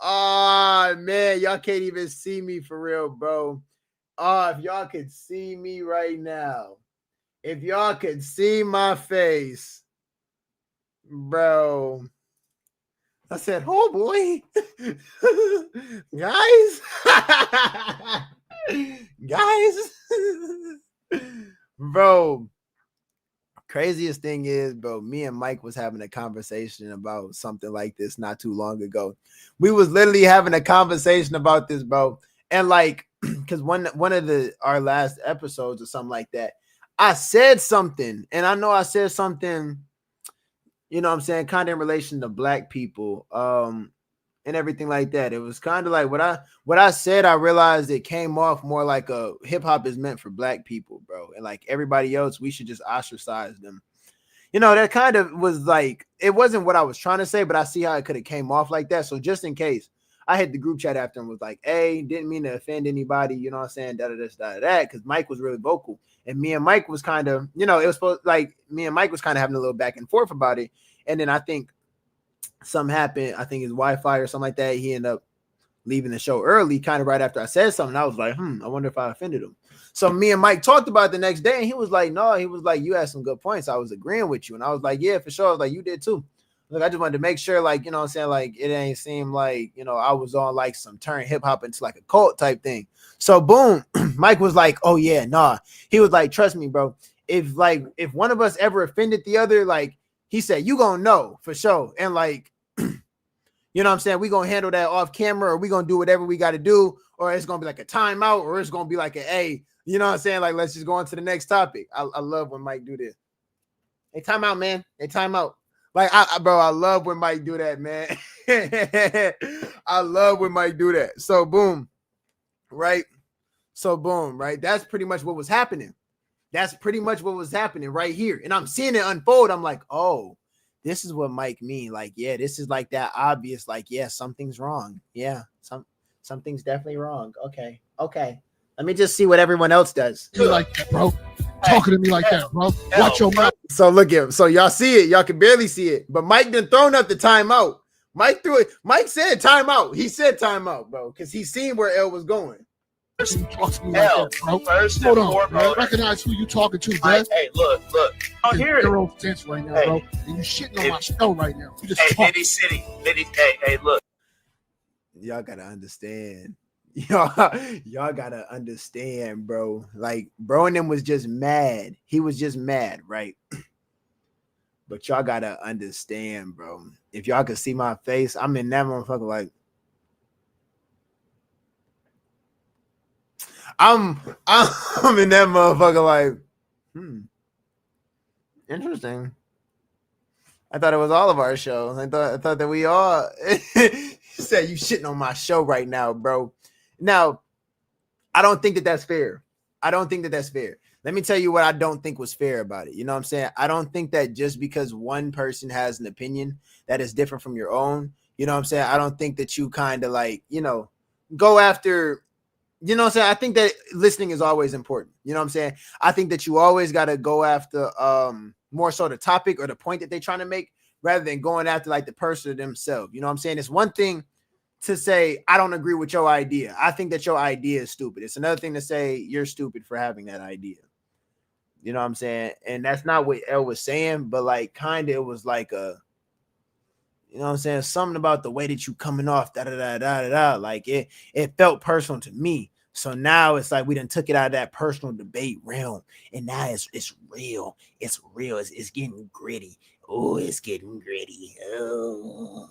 Oh man, y'all can't even see me for real, bro. Oh, if y'all could see me right now, if y'all could see my face, bro. I said, oh boy, guys, bro. Craziest thing is, bro, me and Mike was having a conversation about something like this not too long ago. We was literally having a conversation about this, bro. And like, because one of our last episodes or something like that, I said something, and I know I said something, you know what I'm saying, kind of in relation to black people, and everything like that. It was kind of like what I said, I realized it came off more like a hip hop is meant for black people, bro. And like everybody else, we should just ostracize them. you know, that kind of was like, it wasn't what I was trying to say, but I see how it could have came off like that. So just in case, I hit the group chat after and was like, hey, didn't mean to offend anybody, you know what I'm saying, da-da-da-da-da, because Mike was really vocal. And me and Mike was kind of, you know, it was supposed, like, me and Mike was kind of having a little back and forth about it. And then I think something happened. I think his Wi-Fi or something like that. He ended up leaving the show early, kind of right after I said something. I was like, I wonder if I offended him. So me and Mike talked about it the next day, and he was like, no, he was like, you had some good points. I was agreeing with you. And I was like, yeah, for sure. I was like, you did too. Look, I just wanted to make sure, like, you know what I'm saying? Like, it ain't seem like, you know, I was on like some turn hip hop into like a cult type thing. So boom, Mike was like, oh yeah, nah. He was like, trust me, bro. If one of us ever offended the other, like, he said, you gonna know for sure. And like, you know what I'm saying? We gonna handle that off camera, or we gonna do whatever we got to do, or it's gonna be like a timeout, or it's gonna be like a, hey, you know what I'm saying? Like, let's just go on to the next topic. I love when Mike do this. Hey, time out, man. Hey, time out. Like, bro, I love when Mike do that, man. I love when Mike do that. So boom, right? So boom, right? That's pretty much what was happening. That's pretty much what was happening right here. And I'm seeing it unfold. I'm like, oh, this is what Mike mean. Like, yeah, this is like that obvious. Like, yeah, something's wrong. Yeah, something's definitely wrong. Okay. Let me just see what everyone else does. You like that, bro? Talking to me like that, bro. Watch your mouth. So look at him. So y'all see it. Y'all can barely see it. But Mike done thrown up the timeout. Mike threw it. Mike said timeout. He said timeout, bro, because he seen where L was going. You talk to me like that, bro. First Hold and on, foremost, bro. Recognize who you talking to, bro. Hey, look. I don't hear it. Zero sense right now, bro. And you shitting on my show right now. You just Hey, talk. Mitty City. Hey, look. Y'all gotta understand. Y'all gotta understand, bro. Like, bro and them was just mad. He was just mad, right? But y'all gotta understand, bro. If y'all could see my face, I'm in that motherfucker like, I'm in that motherfucker like, interesting. I thought it was all of our shows. I thought that we all said you shitting on my show right now, bro. Now, I don't think that that's fair. Let me tell you what I don't think was fair about it. You know what I'm saying? I don't think that just because one person has an opinion that is different from your own, you know what I'm saying? I don't think that you kind of like, you know, go after, you know what I'm saying? I think that listening is always important. You know what I'm saying? I think that you always got to go after more so the topic or the point that they're trying to make rather than going after like the person themselves. You know what I'm saying? It's one thing to say, I don't agree with your idea. I think that your idea is stupid. It's another thing to say you're stupid for having that idea. You know what I'm saying? And that's not what L was saying, but like kind of it was like a, you know what I'm saying? Something about the way that you coming off, like it felt personal to me. So now it's like we done took it out of that personal debate realm, and now it's real. It's real. It's getting gritty. Oh, it's getting gritty. Oh.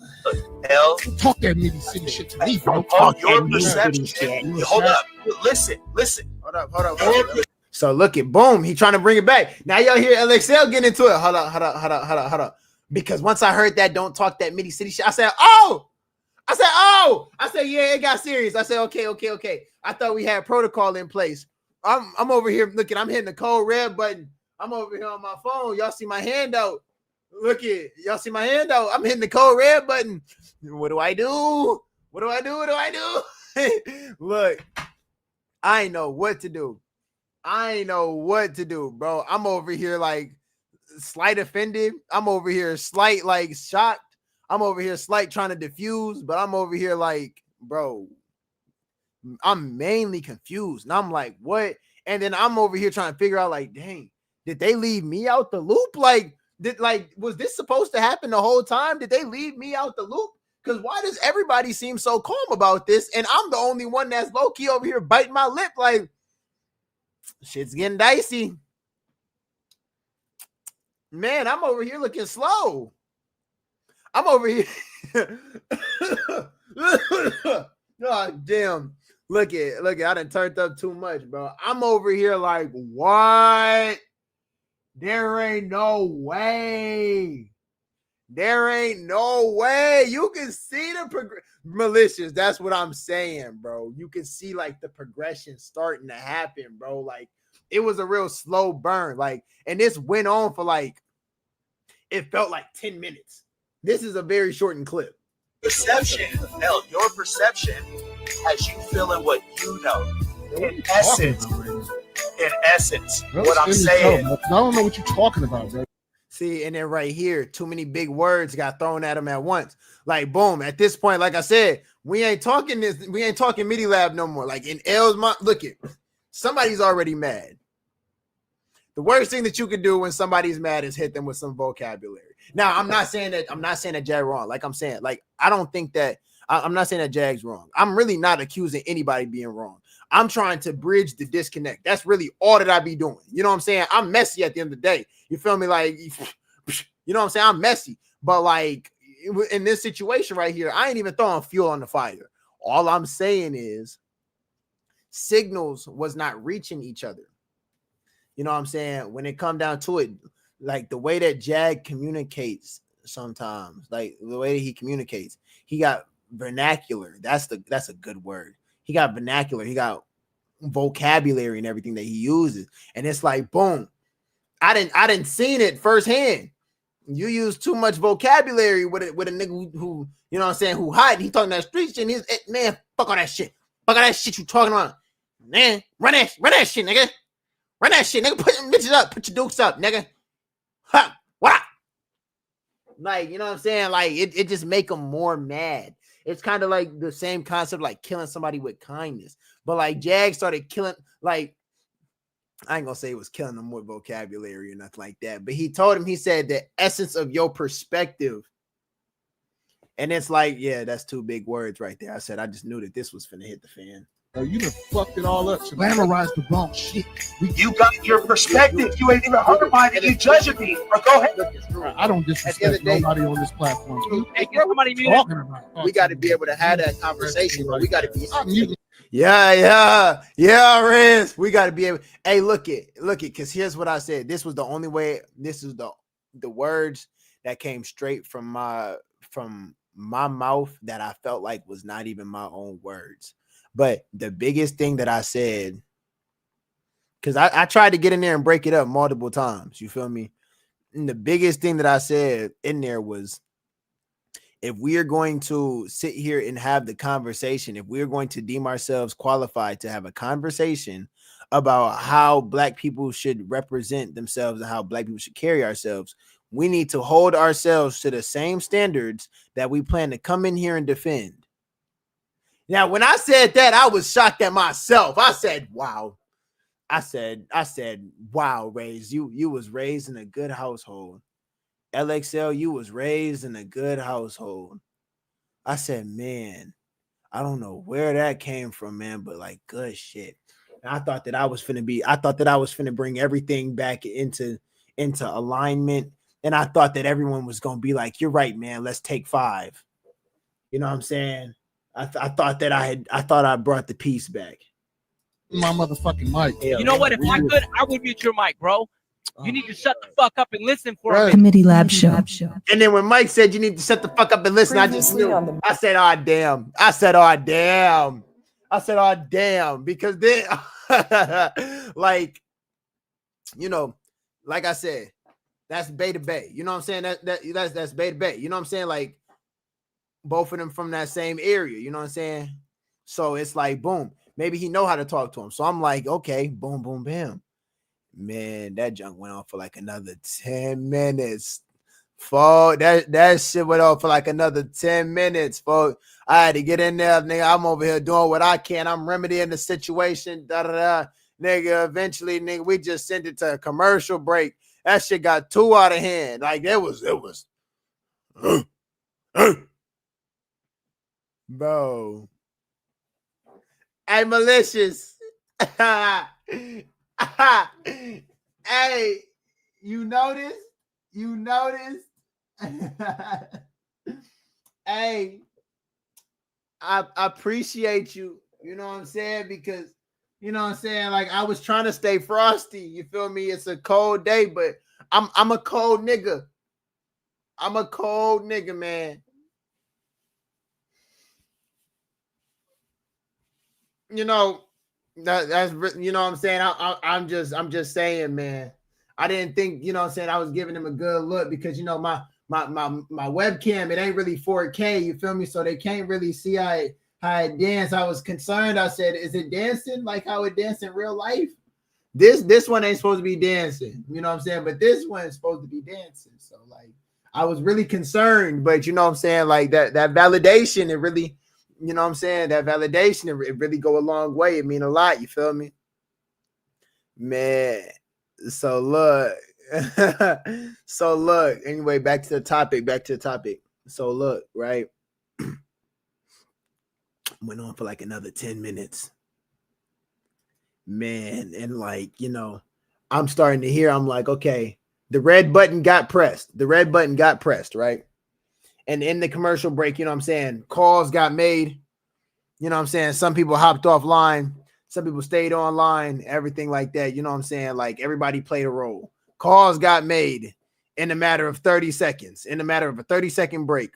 L. Talk that Mitty City shit to me, bro. Talk your perception. Hold up. Listen. Hold up. So look at boom. He trying to bring it back. Now y'all hear LXL getting into it. Hold up. Because once I heard that don't talk that Mitty City shit, I said, yeah, it got serious. I said, okay. I thought we had protocol in place. I'm over here looking. I'm hitting the cold red button. I'm over here on my phone. Y'all see my hand out. Look it. Y'all see my hand out. I'm hitting the cold red button. What do I do? Look, I ain't know what to do. Bro. I'm over here like slight offended. I'm over here slight like shocked. I'm over here slight trying to diffuse, but I'm over here like, bro, I'm mainly confused. And I'm like, what? And then I'm over here trying to figure out like, dang, did they leave me out the loop? Was this supposed to happen the whole time? Did they leave me out the loop? Because why does everybody seem so calm about this? And I'm the only one that's low-key over here biting my lip like, shit's getting dicey. Man, I'm over here looking slow. I'm over here. Oh, damn. Look at. I done turned up too much, bro. I'm over here like, what? There ain't no way. You can see the malicious. That's what I'm saying, bro. You can see like the progression starting to happen, bro. Like it was a real slow burn. Like, and this went on for like it felt like 10 minutes. This is a very shortened clip. Perception, L, your perception has you feeling what you know. In essence, what I'm saying. I don't know what you're talking about, bro. See, and then right here, too many big words got thrown at him at once. Like, boom, at this point, like I said, we ain't talking MIDI lab no more. Like in L's mind, look it, somebody's already mad. The worst thing that you can do when somebody's mad is hit them with some vocabulary. Now, I'm not saying that Jag wrong. Like I'm saying, like, I don't think that I'm not saying that Jag's wrong. I'm really not accusing anybody being wrong. I'm trying to bridge the disconnect. That's really all that I be doing. You know what I'm saying? I'm messy at the end of the day. You feel me? Like, you know what I'm saying? I'm messy. But like in this situation right here, I ain't even throwing fuel on the fire. All I'm saying is signals was not reaching each other. You know what I'm saying? When it come down to it, like the way that Jag communicates sometimes, like the way that he communicates, he got vernacular. That's a good word. He got vernacular. He got vocabulary and everything that he uses. And it's like, boom. I didn't seen it firsthand. You use too much vocabulary with a nigga who you know what I'm saying, who hide. He talking that street shit. And he's man, fuck all that shit. Fuck all that shit you talking about. Man, run that shit, nigga. Run that shit, nigga. Put them bitches up. Put your dukes up, nigga. Ha! What? Like, you know what I'm saying? Like, it just make them more mad. It's kind of like the same concept, like killing somebody with kindness. But like Jag started killing, like, I ain't gonna say he was killing them with vocabulary or nothing like that. But he told him, he said the essence of your perspective. And it's like, yeah, that's two big words right there. I said, I just knew that this was finna hit the fan. You done fucked it all up. Glamorize the wrong shit. You got your perspective. You ain't even heard mine, and you judging me. Or go ahead. I don't disrespect nobody on this platform. We got to be able to have that conversation. We got to be. Yeah, Riz. We got to be able. Hey, look it, because here's what I said. This was the only way. This is the words that came straight from my mouth that I felt like was not even my own words. But the biggest thing that I said, because I tried to get in there and break it up multiple times, you feel me? And the biggest thing that I said in there was, if we are going to sit here and have the conversation, if we're going to deem ourselves qualified to have a conversation about how Black people should represent themselves and how Black people should carry ourselves, we need to hold ourselves to the same standards that we plan to come in here and defend. Now, when I said that, I was shocked at myself. I said, wow. I said, wow, Raise, you was raised in a good household. LXL, you was raised in a good household. I said, man, I don't know where that came from, man, but like good shit. And I thought that I was finna bring everything back into alignment. And I thought that everyone was gonna be like, you're right, man, let's take 5. You know what I'm saying? I thought I brought the peace back. My motherfucking mic. You know what? If I could, I would mute your mic, bro. You need to shut the fuck up and listen for a minute. Committee Lab Show. And then when Mike said you need to shut the fuck up and listen, I just knew. I said, oh damn. I said, oh damn. Because then, like, you know, like I said, that's Bay to Bay. You know what I'm saying? That's Bay to Bay. You know what I'm saying? Like, both of them from that same area. You know what I'm saying? So it's like, boom. Maybe he know how to talk to him. So I'm like, okay, boom, boom, bam. Man, that junk went on for like another 10 minutes. Folks, that shit went on for like another 10 minutes, folks. I had to get in there, nigga. I'm over here doing what I can. I'm remedying the situation. Nigga, eventually, nigga, we just sent it to a commercial break. That shit got too out of hand. Like it was. Bro. Hey, malicious. Hey, you notice? Hey, I appreciate you. You know what I'm saying? Because, you know what I'm saying? Like, I was trying to stay frosty. You feel me? It's a cold day, but I'm a cold nigga. I'm a cold nigga, man. You know, that's you know what I'm saying. I'm just saying, man. I didn't think, you know what I'm saying, I was giving them a good look because, you know, my webcam, it ain't really 4K, you feel me? So they can't really see how it dance. I was concerned. I said, is it dancing like how it dance in real life? This one ain't supposed to be dancing, you know what I'm saying? But this one is supposed to be dancing. So like I was really concerned, but you know what I'm saying? Like that validation, it really, you know what I'm saying? That validation, it really go a long way. It mean a lot, you feel me? Man. So look. So look, anyway, back to the topic. So look, right? Went on for like another 10 minutes. Man, and like, you know, I'm starting to hear, I'm like, okay, the red button got pressed. Right? And in the commercial break, you know what I'm saying, calls got made. You know what I'm saying? Some people hopped offline, some people stayed online, everything like that. You know what I'm saying? Like everybody played a role. Calls got made in a matter of 30 seconds, in a matter of a 30-second break.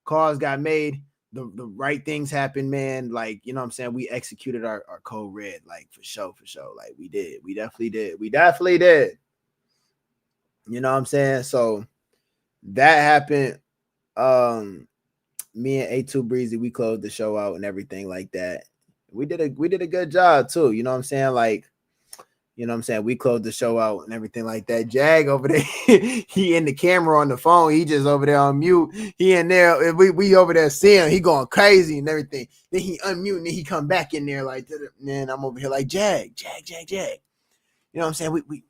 Calls got made. The right things happened, man. Like, you know what I'm saying? We executed our code red, like for sure. Like we did. We definitely did. You know what I'm saying? So that happened. Me and A2 Breezy, we closed the show out and everything like that. We did a good job too. You know what I'm saying? Like, you know what I'm saying? We closed the show out and everything like that. Jag over there, he in the camera on the phone. He just over there on mute. He in there. We over there seeing him. He going crazy and everything. Then he unmute and then he come back in there like, man, I'm over here like Jag. You know what I'm saying? We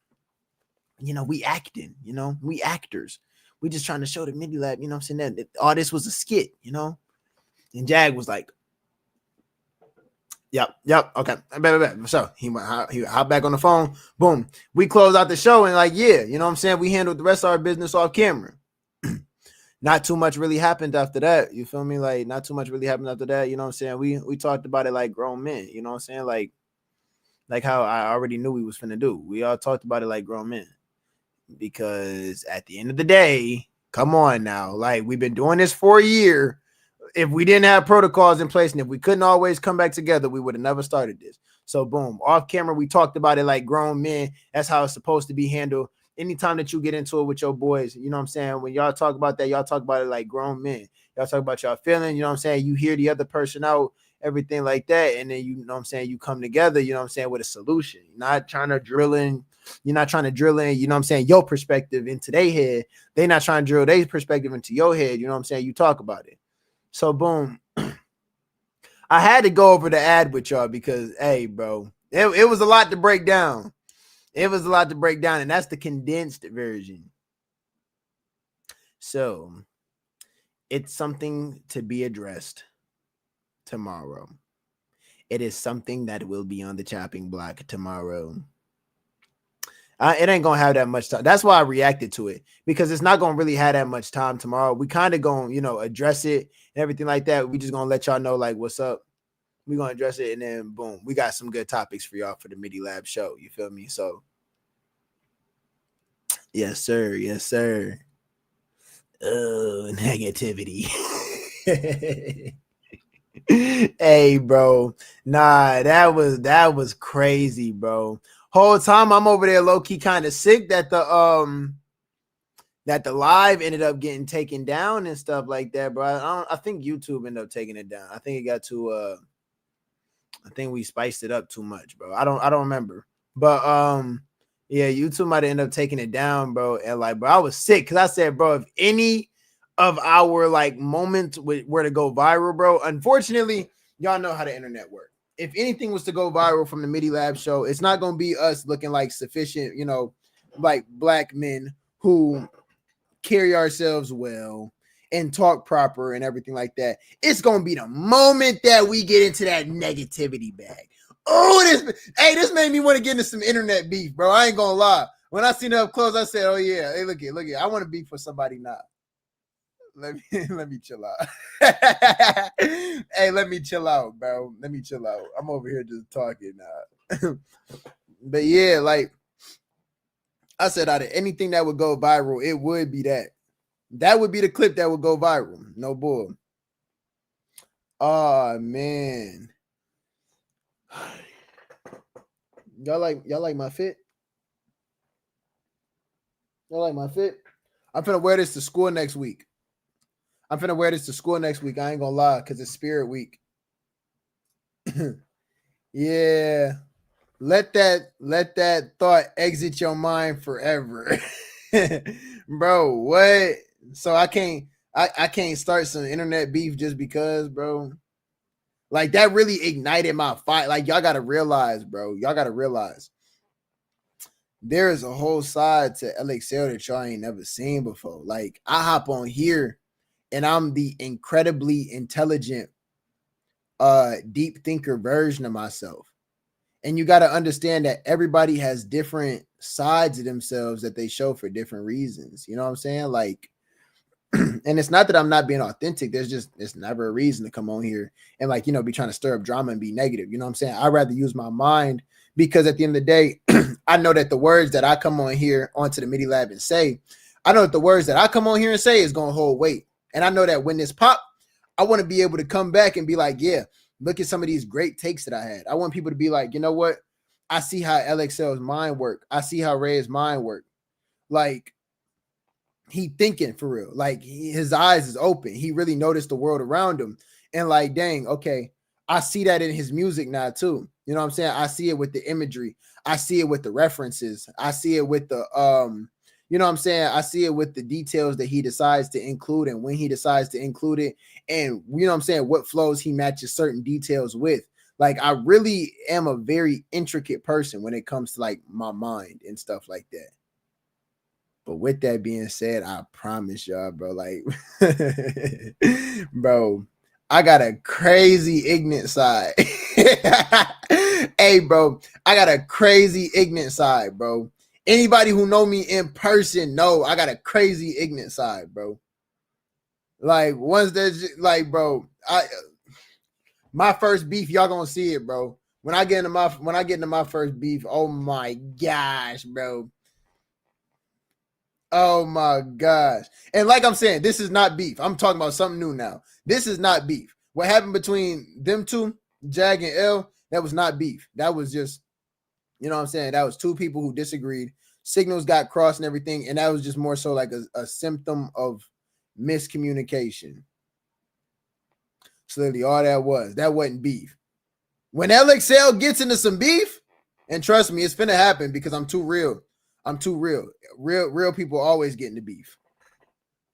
you know, we acting, you know, we actors. We just trying to show the Midi Lab, you know what I'm saying, that all this was a skit, you know? And Jag was like, Yep, okay. So he hopped back on the phone. Boom. We closed out the show and like, yeah, you know what I'm saying? We handled the rest of our business off camera. Not too much really happened after that. You feel me? Like, not too much really happened after that. You know what I'm saying? We talked about it like grown men, you know what I'm saying? Like how I already knew we was finna do. We all talked about it like grown men. Because at the end of the day, come on now. Like, we've been doing this for a year. If we didn't have protocols in place and if we couldn't always come back together, we would have never started this. So boom, off camera, we talked about it like grown men. That's how it's supposed to be handled. Anytime that you get into it with your boys, you know what I'm saying? When y'all talk about that, y'all talk about it like grown men. Y'all talk about y'all feeling, you know what I'm saying? You hear the other person out, everything like that. And then, you know what I'm saying, you come together, you know what I'm saying, with a solution. You're not trying to drill in, you know what I'm saying, your perspective into their head. They're not trying to drill their perspective into your head, you know what I'm saying? You talk about it. So boom, I had to go over the ad with y'all because, hey, bro, it was a lot to break down. And that's the condensed version. So it's something to be addressed tomorrow. It is something that will be on the chopping block tomorrow. It ain't gonna have that much time. That's why I reacted to it, because it's not gonna really have that much time tomorrow. We kind of gonna, you know, address it and everything like that. We just gonna let y'all know like what's up. We gonna address it and then boom, we got some good topics for y'all for the Midi Lab show. You feel me? So yes, sir. Oh, negativity. Hey, bro. Nah, that was crazy, bro. Whole time I'm over there low-key kind of sick that the live ended up getting taken down and stuff like that, bro. I think YouTube ended up taking it down. I think it got too I think we spiced it up too much, bro. I don't remember. But yeah, YouTube might have ended up taking it down, bro. And like, bro, I was sick because I said, bro, if any of our like moments were to go viral, bro, unfortunately, y'all know how the internet works. If anything was to go viral from the Midi Lab show, it's not going to be us looking like sufficient, you know, like black men who carry ourselves well and talk proper and everything like that. It's going to be the moment that we get into that negativity bag. Oh, this made me want to get into some internet beef, bro. I ain't going to lie. When I seen it up close, I said, oh yeah, hey, look it. I want to beef for somebody now. Let me chill out. Hey, let me chill out, bro. Let me chill out. I'm over here just talking now. But yeah, like I said, out of anything that would go viral, it would be that. That would be the clip that would go viral. No bull. Oh man. Y'all like my fit? I like my fit. I'm finna wear this to school next week. I ain't gonna lie, because it's Spirit Week. Yeah. Let that thought exit your mind forever. Bro, what? So I can't start some internet beef just because, bro. Like, that really ignited my fight. Like, y'all gotta realize, bro. There is a whole side to LXL that y'all ain't never seen before. Like, I hop on here and I'm the incredibly intelligent, deep thinker version of myself. And you got to understand that everybody has different sides of themselves that they show for different reasons. You know what I'm saying? Like, and it's not that I'm not being authentic. It's never a reason to come on here and, like, you know, be trying to stir up drama and be negative. You know what I'm saying? I'd rather use my mind, because at the end of the day, I know that the words that I come on here onto the MIDI Lab and say, I know that the words that I come on here and say is going to hold weight. And I know that when this pop, I want to be able to come back and be like, yeah, look at some of these great takes that I had. I want people to be like, you know what? I see how LXL's mind work. I see how Ray's mind work. Like, he thinking for real. Like, his eyes is open. He really noticed the world around him. And like, dang, okay, I see that in his music now too. You know what I'm saying? I see it with the imagery. I see it with the references. I see it with the, you know what I'm saying? I see it with the details that he decides to include and when he decides to include it. And you know what I'm saying? What flows he matches certain details with. Like, I really am a very intricate person when it comes to, like, my mind and stuff like that. But with that being said, I promise y'all, bro, like, bro, I got a crazy ignorant side. Hey, bro, I got a crazy ignorant side, bro. Anybody who know me in person know I got a crazy ignorant side, bro. Like, once there's like, bro, my first beef, y'all gonna see it, bro. When I get into my first beef, oh my gosh, bro. Oh my gosh. And like I'm saying, this is not beef. I'm talking about something new now. This is not beef. What happened between them two, Jag and L, that was not beef. That was just, you know what I'm saying? That was two people who disagreed. Signals got crossed and everything. And that was just more so like a symptom of miscommunication. So literally all that wasn't beef. When LXL gets into some beef, and trust me, it's finna happen because I'm too real. Real people always get into beef.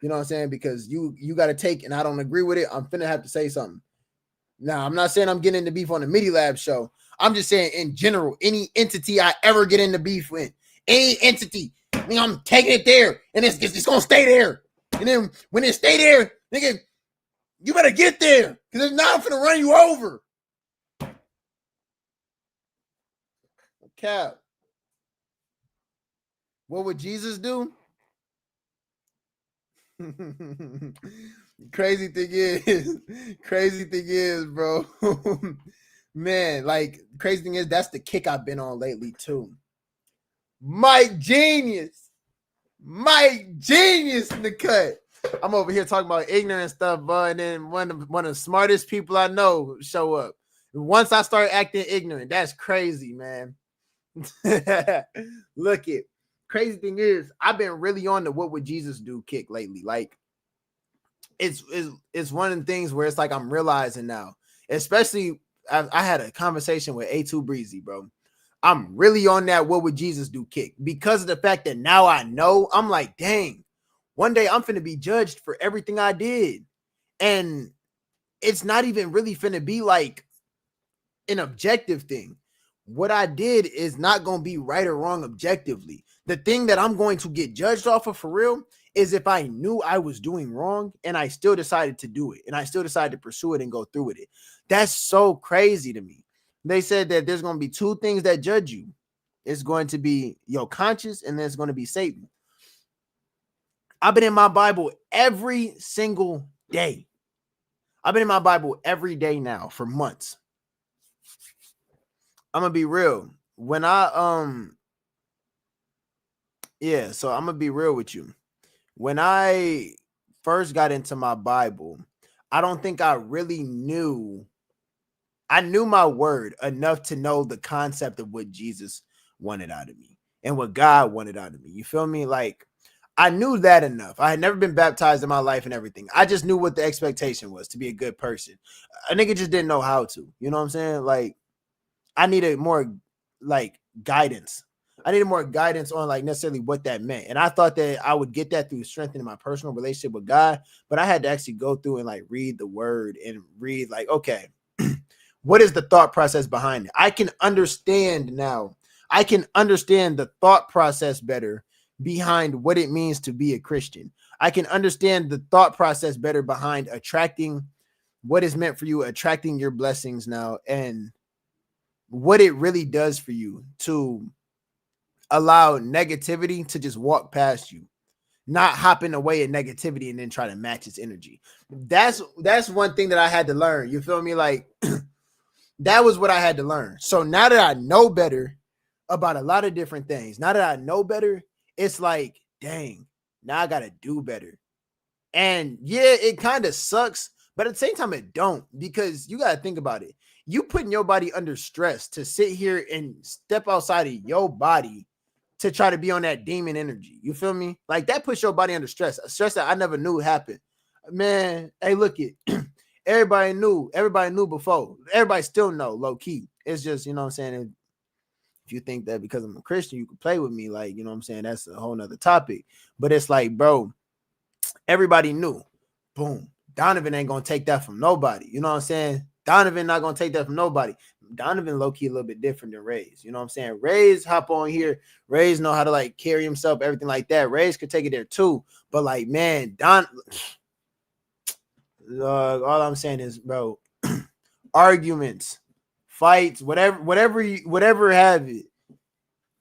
You know what I'm saying? Because you got to take, and I don't agree with it, I'm finna have to say something. Now, I'm not saying I'm getting into beef on the MIDI Lab show. I'm just saying in general, any entity I ever get into beef with, any entity, I mean, I'm taking it there, and it's going to stay there. And then when it stay there, nigga, you better get there, because if not, I'm finna run you over. Cap. What would Jesus do? Crazy thing is, bro. Man, like, crazy thing is, that's the kick I've been on lately too. Mike Genius in the cut. I'm over here talking about ignorant stuff, bro, and then one of the smartest people I know show up. Once I start acting ignorant, that's crazy, man. Look it. Crazy thing is, I've been really on the what would Jesus do kick lately. Like, it's one of the things where it's like I'm realizing now, especially I had a conversation with A2 Breezy, bro. I'm really on that what would Jesus do kick because of the fact that now I know. I'm like, dang, one day I'm finna be judged for everything I did. And it's not even really finna be like an objective thing. What I did is not going to be right or wrong objectively. The thing that I'm going to get judged off of for real is if I knew I was doing wrong and I still decided to do it and I still decided to pursue it and go through with it. That's so crazy to me. They said that there's going to be two things that judge you. It's going to be your conscience and then it's going to be Satan. I've been in my Bible every single day. I've been in my Bible every day now for months. I'm gonna be real. When I so I'm gonna be real with you. When I first got into my Bible, I don't think I really knew. I knew my word enough to know the concept of what Jesus wanted out of me and what God wanted out of me. You feel me? Like, I knew that enough. I had never been baptized in my life and everything. I just knew what the expectation was to be a good person. A nigga just didn't know how to. You know what I'm saying? Like, I needed more like guidance. I needed more guidance on like necessarily what that meant. And I thought that I would get that through strengthening my personal relationship with God. But I had to actually go through and like read the word and read like, okay, what is the thought process behind it? I can understand now. I can understand the thought process better behind what it means to be a Christian. I can understand the thought process better behind attracting what is meant for you, attracting your blessings now, and what it really does for you to allow negativity to just walk past you, not hopping away at negativity and then try to match its energy. That's one thing that I had to learn. You feel me? Like that was what I had to learn. So now that I know better about a lot of different things, now that I know better, it's like, dang, now I got to do better. And yeah, it kind of sucks, but at the same time, it don't, because you got to think about it. You putting your body under stress to sit here and step outside of your body to try to be on that demon energy. You feel me? Like that puts your body under stress, a stress that I never knew happened. Man, hey, look it. Everybody knew before. Everybody still know, low key. It's just, you know what I'm saying? If you think that because I'm a Christian, you can play with me, like, you know what I'm saying? That's a whole nother topic. But it's like, bro, everybody knew. Boom. Donovan ain't gonna take that from nobody. You know what I'm saying? Donovan not gonna take that from nobody. Donovan low-key a little bit different than Ray's. You know what I'm saying? Ray's hop on here. Ray's know how to like carry himself, everything like that. Ray's could take it there too. But like, man, all I'm saying is, bro, arguments, fights, whatever have it.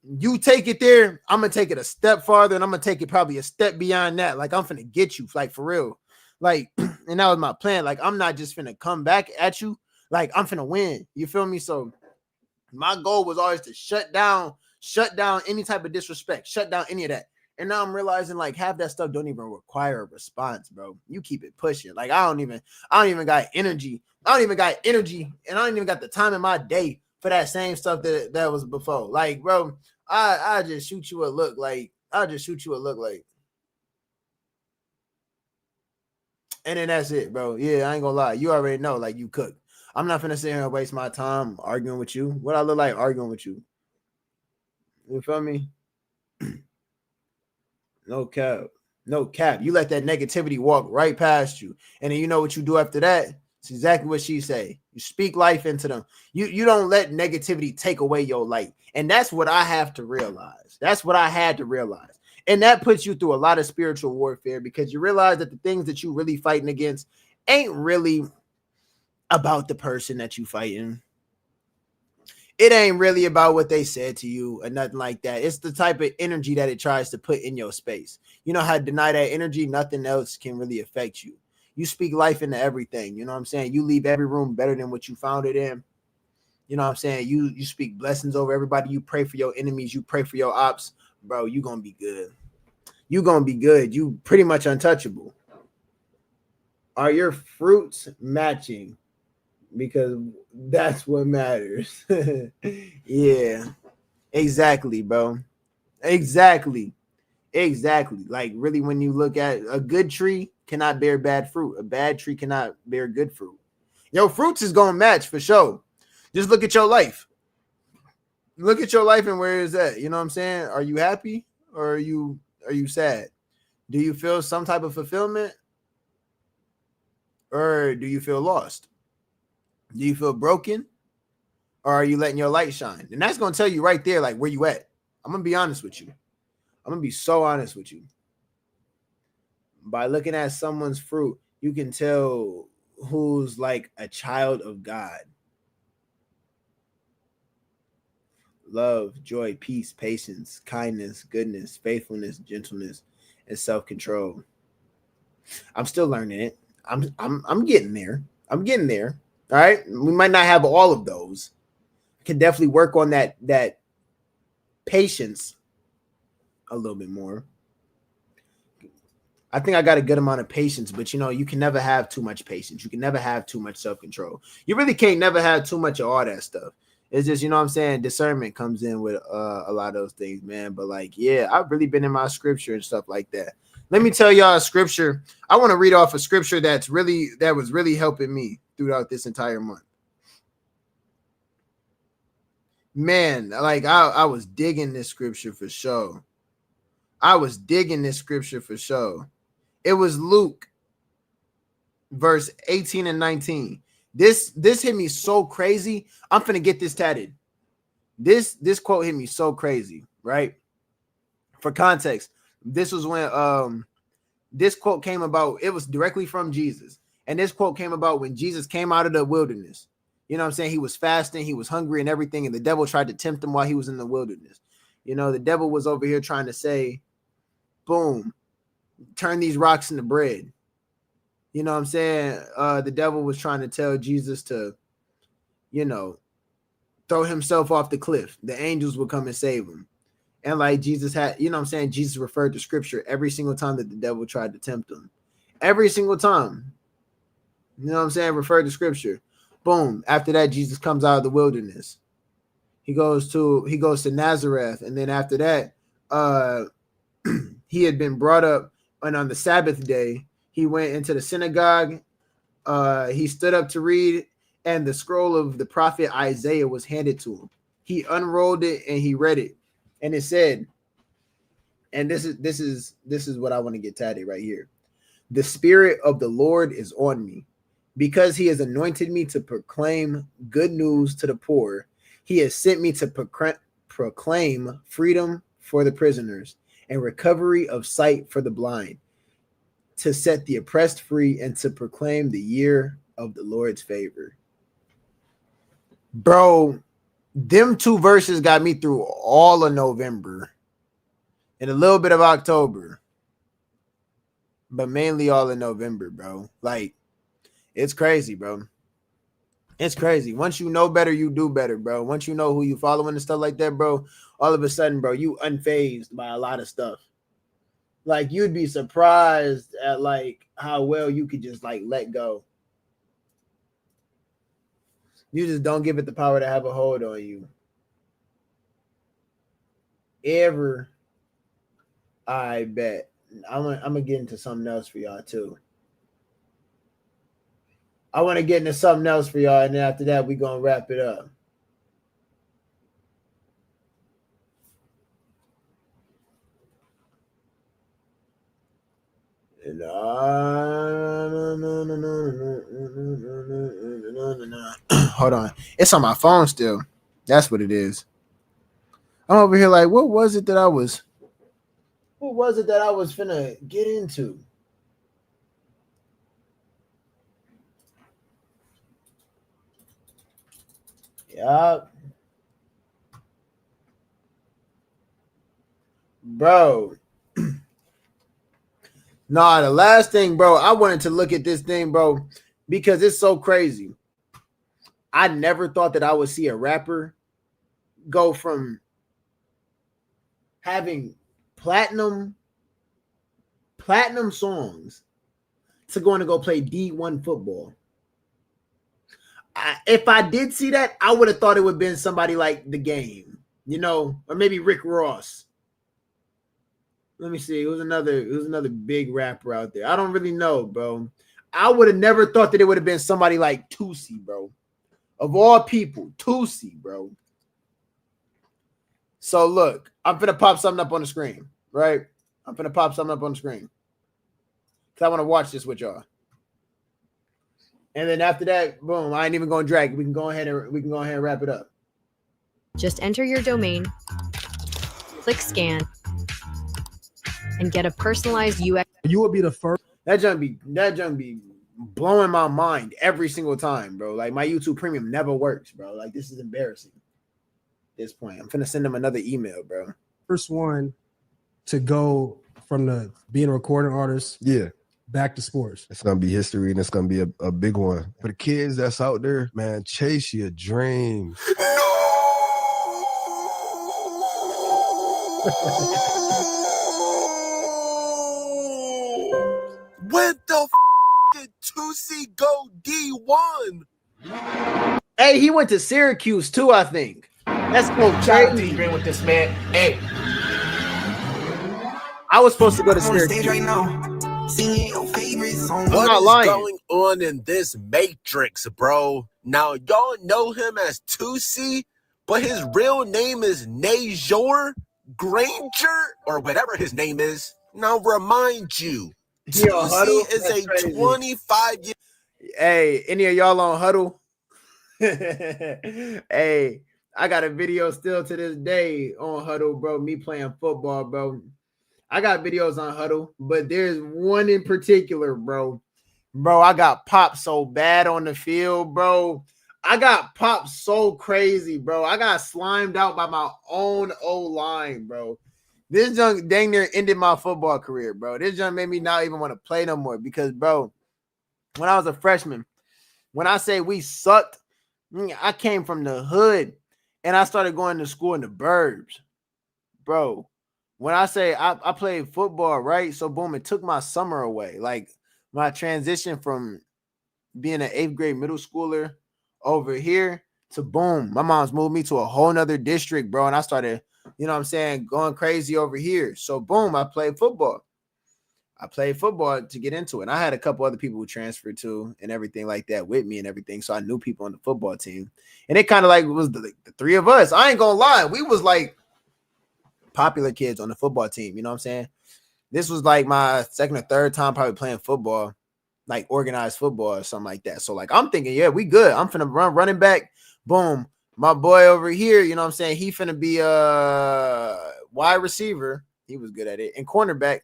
You take it there, I'm gonna take it a step farther, and I'm gonna take it probably a step beyond that. Like, I'm finna get you, like, for real. Like, and that was my plan. Like, I'm not just finna come back at you. Like, I'm finna win. You feel me? So my goal was always to shut down any type of disrespect, shut down any of that. And now I'm realizing like half that stuff don't even require a response, bro. You keep it pushing. Like, I don't even got energy. I don't even got energy, and I don't even got the time in my day for that same stuff that was before. Like, bro, I just shoot you a look like, and then that's it, bro. Yeah, I ain't gonna lie. You already know, like, you cooked. I'm not finna sit here and waste my time arguing with you. What I look like arguing with you? You feel me? No cap. No cap. You let that negativity walk right past you. And then you know what you do after that? It's exactly what she say. You speak life into them. You don't let negativity take away your light. And that's what I have to realize. That's what I had to realize. And that puts you through a lot of spiritual warfare, because you realize that the things that you really fighting against ain't really about the person that you fighting. It ain't really about what they said to you or nothing like that. It's the type of energy that it tries to put in your space. You know how to deny that energy? Nothing else can really affect you. You speak life into everything. You know what I'm saying? You leave every room better than what you found it in. You know what I'm saying? You speak blessings over everybody. You pray for your enemies. You pray for your ops. Bro, you going to be good. You going to be good. You pretty much untouchable. Are your fruits matching? Because that's what matters. Yeah, exactly, bro. Exactly. Like, really, when you look at a good tree cannot bear bad fruit. A bad tree cannot bear good fruit. Your fruits is going to match for sure. Just look at your life. Look at your life and where is that? You know what I'm saying? Are you happy or are you sad? Do you feel some type of fulfillment or do you feel lost? Do you feel broken or are you letting your light shine? And that's going to tell you right there, like, where you at. I'm going to be honest with you. I'm going to be so honest with you. By looking at someone's fruit, you can tell who's like a child of God. Love, joy, peace, patience, kindness, goodness, faithfulness, gentleness, and self-control. I'm still learning it. I'm getting there. I'm getting there. All right. We might not have all of those. Can definitely work on that patience a little bit more. I think I got a good amount of patience, but you can never have too much patience. You can never have too much self-control. You really can't never have too much of all that stuff. It's just, you know what I'm saying, discernment comes in with a lot of those things, man. But like, yeah, I've really been in my scripture and stuff like that. Let me tell y'all a scripture. I want to read off a scripture that was really helping me throughout this entire month. Man, like I was digging this scripture for sure. It was Luke, verse 18 and 19. This hit me so crazy. I'm finna get this tatted. This quote hit me so crazy, right? For context, this was when this quote came about. It was directly from Jesus. And this quote came about when Jesus came out of the wilderness. You know what I'm saying? He was fasting, he was hungry and everything, and the devil tried to tempt him while he was in the wilderness. You know, the devil was over here trying to say, boom, turn these rocks into bread. You know what I'm saying? The devil was trying to tell Jesus to, you know, throw himself off the cliff. The angels would come and save him. And like Jesus had, you know what I'm saying? Jesus referred to scripture every single time that the devil tried to tempt him. Every single time. You know what I'm saying? Referred to scripture. Boom. After that, Jesus comes out of the wilderness. He goes to Nazareth. And then after that, he had been brought up, and on the Sabbath day, he went into the synagogue. He stood up to read, and the scroll of the prophet Isaiah was handed to him. He unrolled it and he read it. And it said, and this is what I want to get tatted right here. The Spirit of the Lord is on me, because he has anointed me to proclaim good news to the poor. He has sent me to proclaim freedom for the prisoners and recovery of sight for the blind, to set the oppressed free, and to proclaim the year of the Lord's favor. Bro, them two verses got me through all of November and a little bit of October, but mainly all in November, bro. Like, it's crazy, bro. It's crazy. Once you know better, you do better, bro. Once you know who you following and stuff like that, bro, all of a sudden, bro, you unfazed by a lot of stuff. Like, you'd be surprised at like how well you could just like let go. You just don't give it the power to have a hold on you. Ever. I bet. I'm gonna get into something else for y'all too. I want to get into something else for y'all, and then after that, we're gonna wrap it up. Hold on. It's on my phone still. That's what it is. I'm over here like, what was it that I was finna get into? Yeah. Bro. Nah, the last thing, bro, I wanted to look at this thing, bro, because it's so crazy. I never thought that I would see a rapper go from having platinum songs to going to go play D1 football. If I did see that, I would have thought it would have been somebody like The Game, you know, or maybe Rick Ross. Let me see. Who's another big rapper out there? I don't really know, bro. I would have never thought that it would have been somebody like Tusi, bro. Of all people, Tusi, bro. So look, I'm finna pop something up on the screen, right? I'm finna pop something up on the screen, because I want to watch this with y'all. And then after that, boom, I ain't even gonna drag it. We can go ahead and wrap it up. Just enter your domain, click scan, and get a personalized UX. You will be the first. That junk be blowing my mind every single time, bro. Like, my YouTube Premium never works, bro. Like, this is embarrassing at this point. I'm finna send them another email, bro. First one to go from the being a recording artist, back to sports. It's gonna be history, and it's gonna be a big one for the kids that's out there. Man, chase your dreams. When the did Tusi go D1? Hey, he went to Syracuse too, I think. That's so crazy. Agreeing with this man. Hey, I was supposed to go to I'm on Syracuse. stage right now. Singing your favorite song. I'm What not is lying. going on in this Matrix, bro? Now, y'all know him as 2C, but his real name is Najor Granger, or whatever his name is. Now, remind you, He on 2C Huddle? is That's a crazy. 25-year. Hey, any of y'all on Huddle? Hey, I got a video still to this day on Huddle, bro. Me playing football, bro. I got videos on Huddle, but there's one in particular, bro. Bro, I got popped so bad on the field, bro. I got popped so crazy, bro. I got slimed out by my own O-line, bro. This junk dang near ended my football career, bro. This junk made me not even want to play no more because, bro, when I was a freshman, when I say we sucked, I came from the hood and I started going to school in the burbs, bro. When I say I played football, right? So boom, it took my summer away. Like my transition from being an 8th grade middle schooler over here to boom, my mom's moved me to a whole nother district, bro. And I started, you know what I'm saying, going crazy over here. So boom, I played football. I played football to get into it. And I had a couple other people who transferred to and everything like that with me and everything. So I knew people on the football team. And it kind of like was the three of us. I ain't gonna lie. We was like popular kids on the football team. You know what I'm saying? This was like my second or third time probably playing football, like organized football or something like that. So like I'm thinking, yeah, we good. I'm finna running back. Boom. My boy over here, you know what I'm saying? He finna be a wide receiver. He was good at it. And cornerback.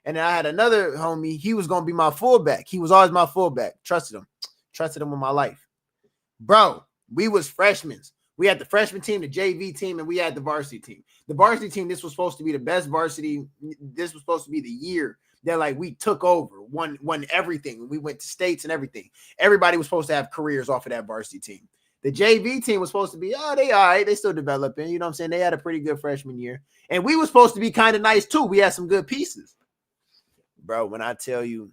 And then I had another homie. He was gonna be my fullback. He was always my fullback. Trusted him with my life. Bro, we was freshmen. We had the freshman team, the JV team, and we had the varsity team. The varsity team, this was supposed to be the best varsity. This was supposed to be the year that like we took over, won everything. We went to states and everything. Everybody was supposed to have careers off of that varsity team. The JV team was supposed to be, they all right. They still developing. You know what I'm saying? They had a pretty good freshman year. And we were supposed to be kind of nice too. We had some good pieces. Bro, when I tell you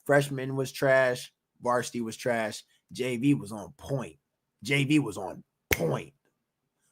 freshman was trash, varsity was trash, JV was on point. JV was on point.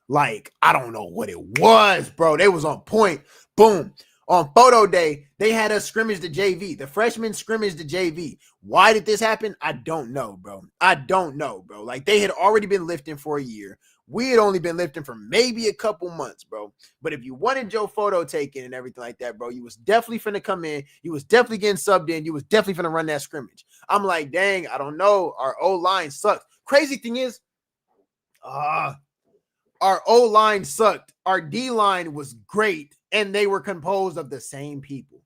Like, I don't know what it was, bro. They was on point. Boom. On photo day, they had us scrimmage the JV. The freshmen scrimmaged the JV. Why did this happen? I don't know, bro. I don't know, bro. Like, they had already been lifting for a year. We had only been lifting for maybe a couple months, bro. But if you wanted your photo taken and everything like that, bro, you was definitely finna come in. You was definitely getting subbed in. You was definitely finna run that scrimmage. I'm like, dang, I don't know. Our O-line sucks. Crazy thing is, our O-line sucked. Our D-line was great, and they were composed of the same people.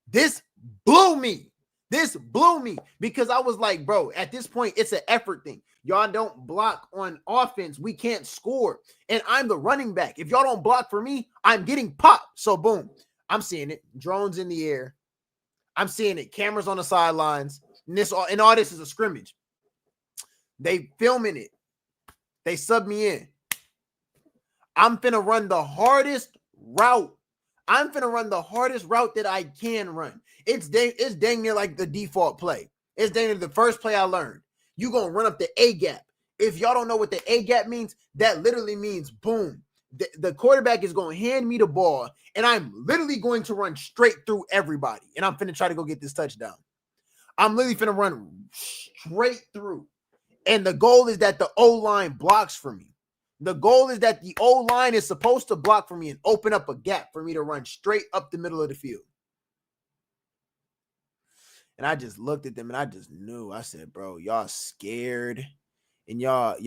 This blew me. This blew me because I was like, bro, at this point, it's an effort thing. Y'all don't block on offense. We can't score. And I'm the running back. If y'all don't block for me, I'm getting popped. So boom, I'm seeing it. Drones in the air. I'm seeing it. Cameras on the sidelines. And all this is a scrimmage. They filming it. They sub me in. I'm finna run the hardest route. I'm finna run the hardest route that I can run. It's dang near like the default play. It's dang near the first play I learned. You gonna run up the A gap. If y'all don't know what the A gap means, that literally means boom. The quarterback is gonna hand me the ball, and I'm literally going to run straight through everybody. And I'm finna try to go get this touchdown. I'm literally finna run straight through. And the goal is that the O-line blocks for me. The goal is that the O-line is supposed to block for me and open up a gap for me to run straight up the middle of the field. And I just looked at them and I just knew. I said, bro, y'all scared. And y'all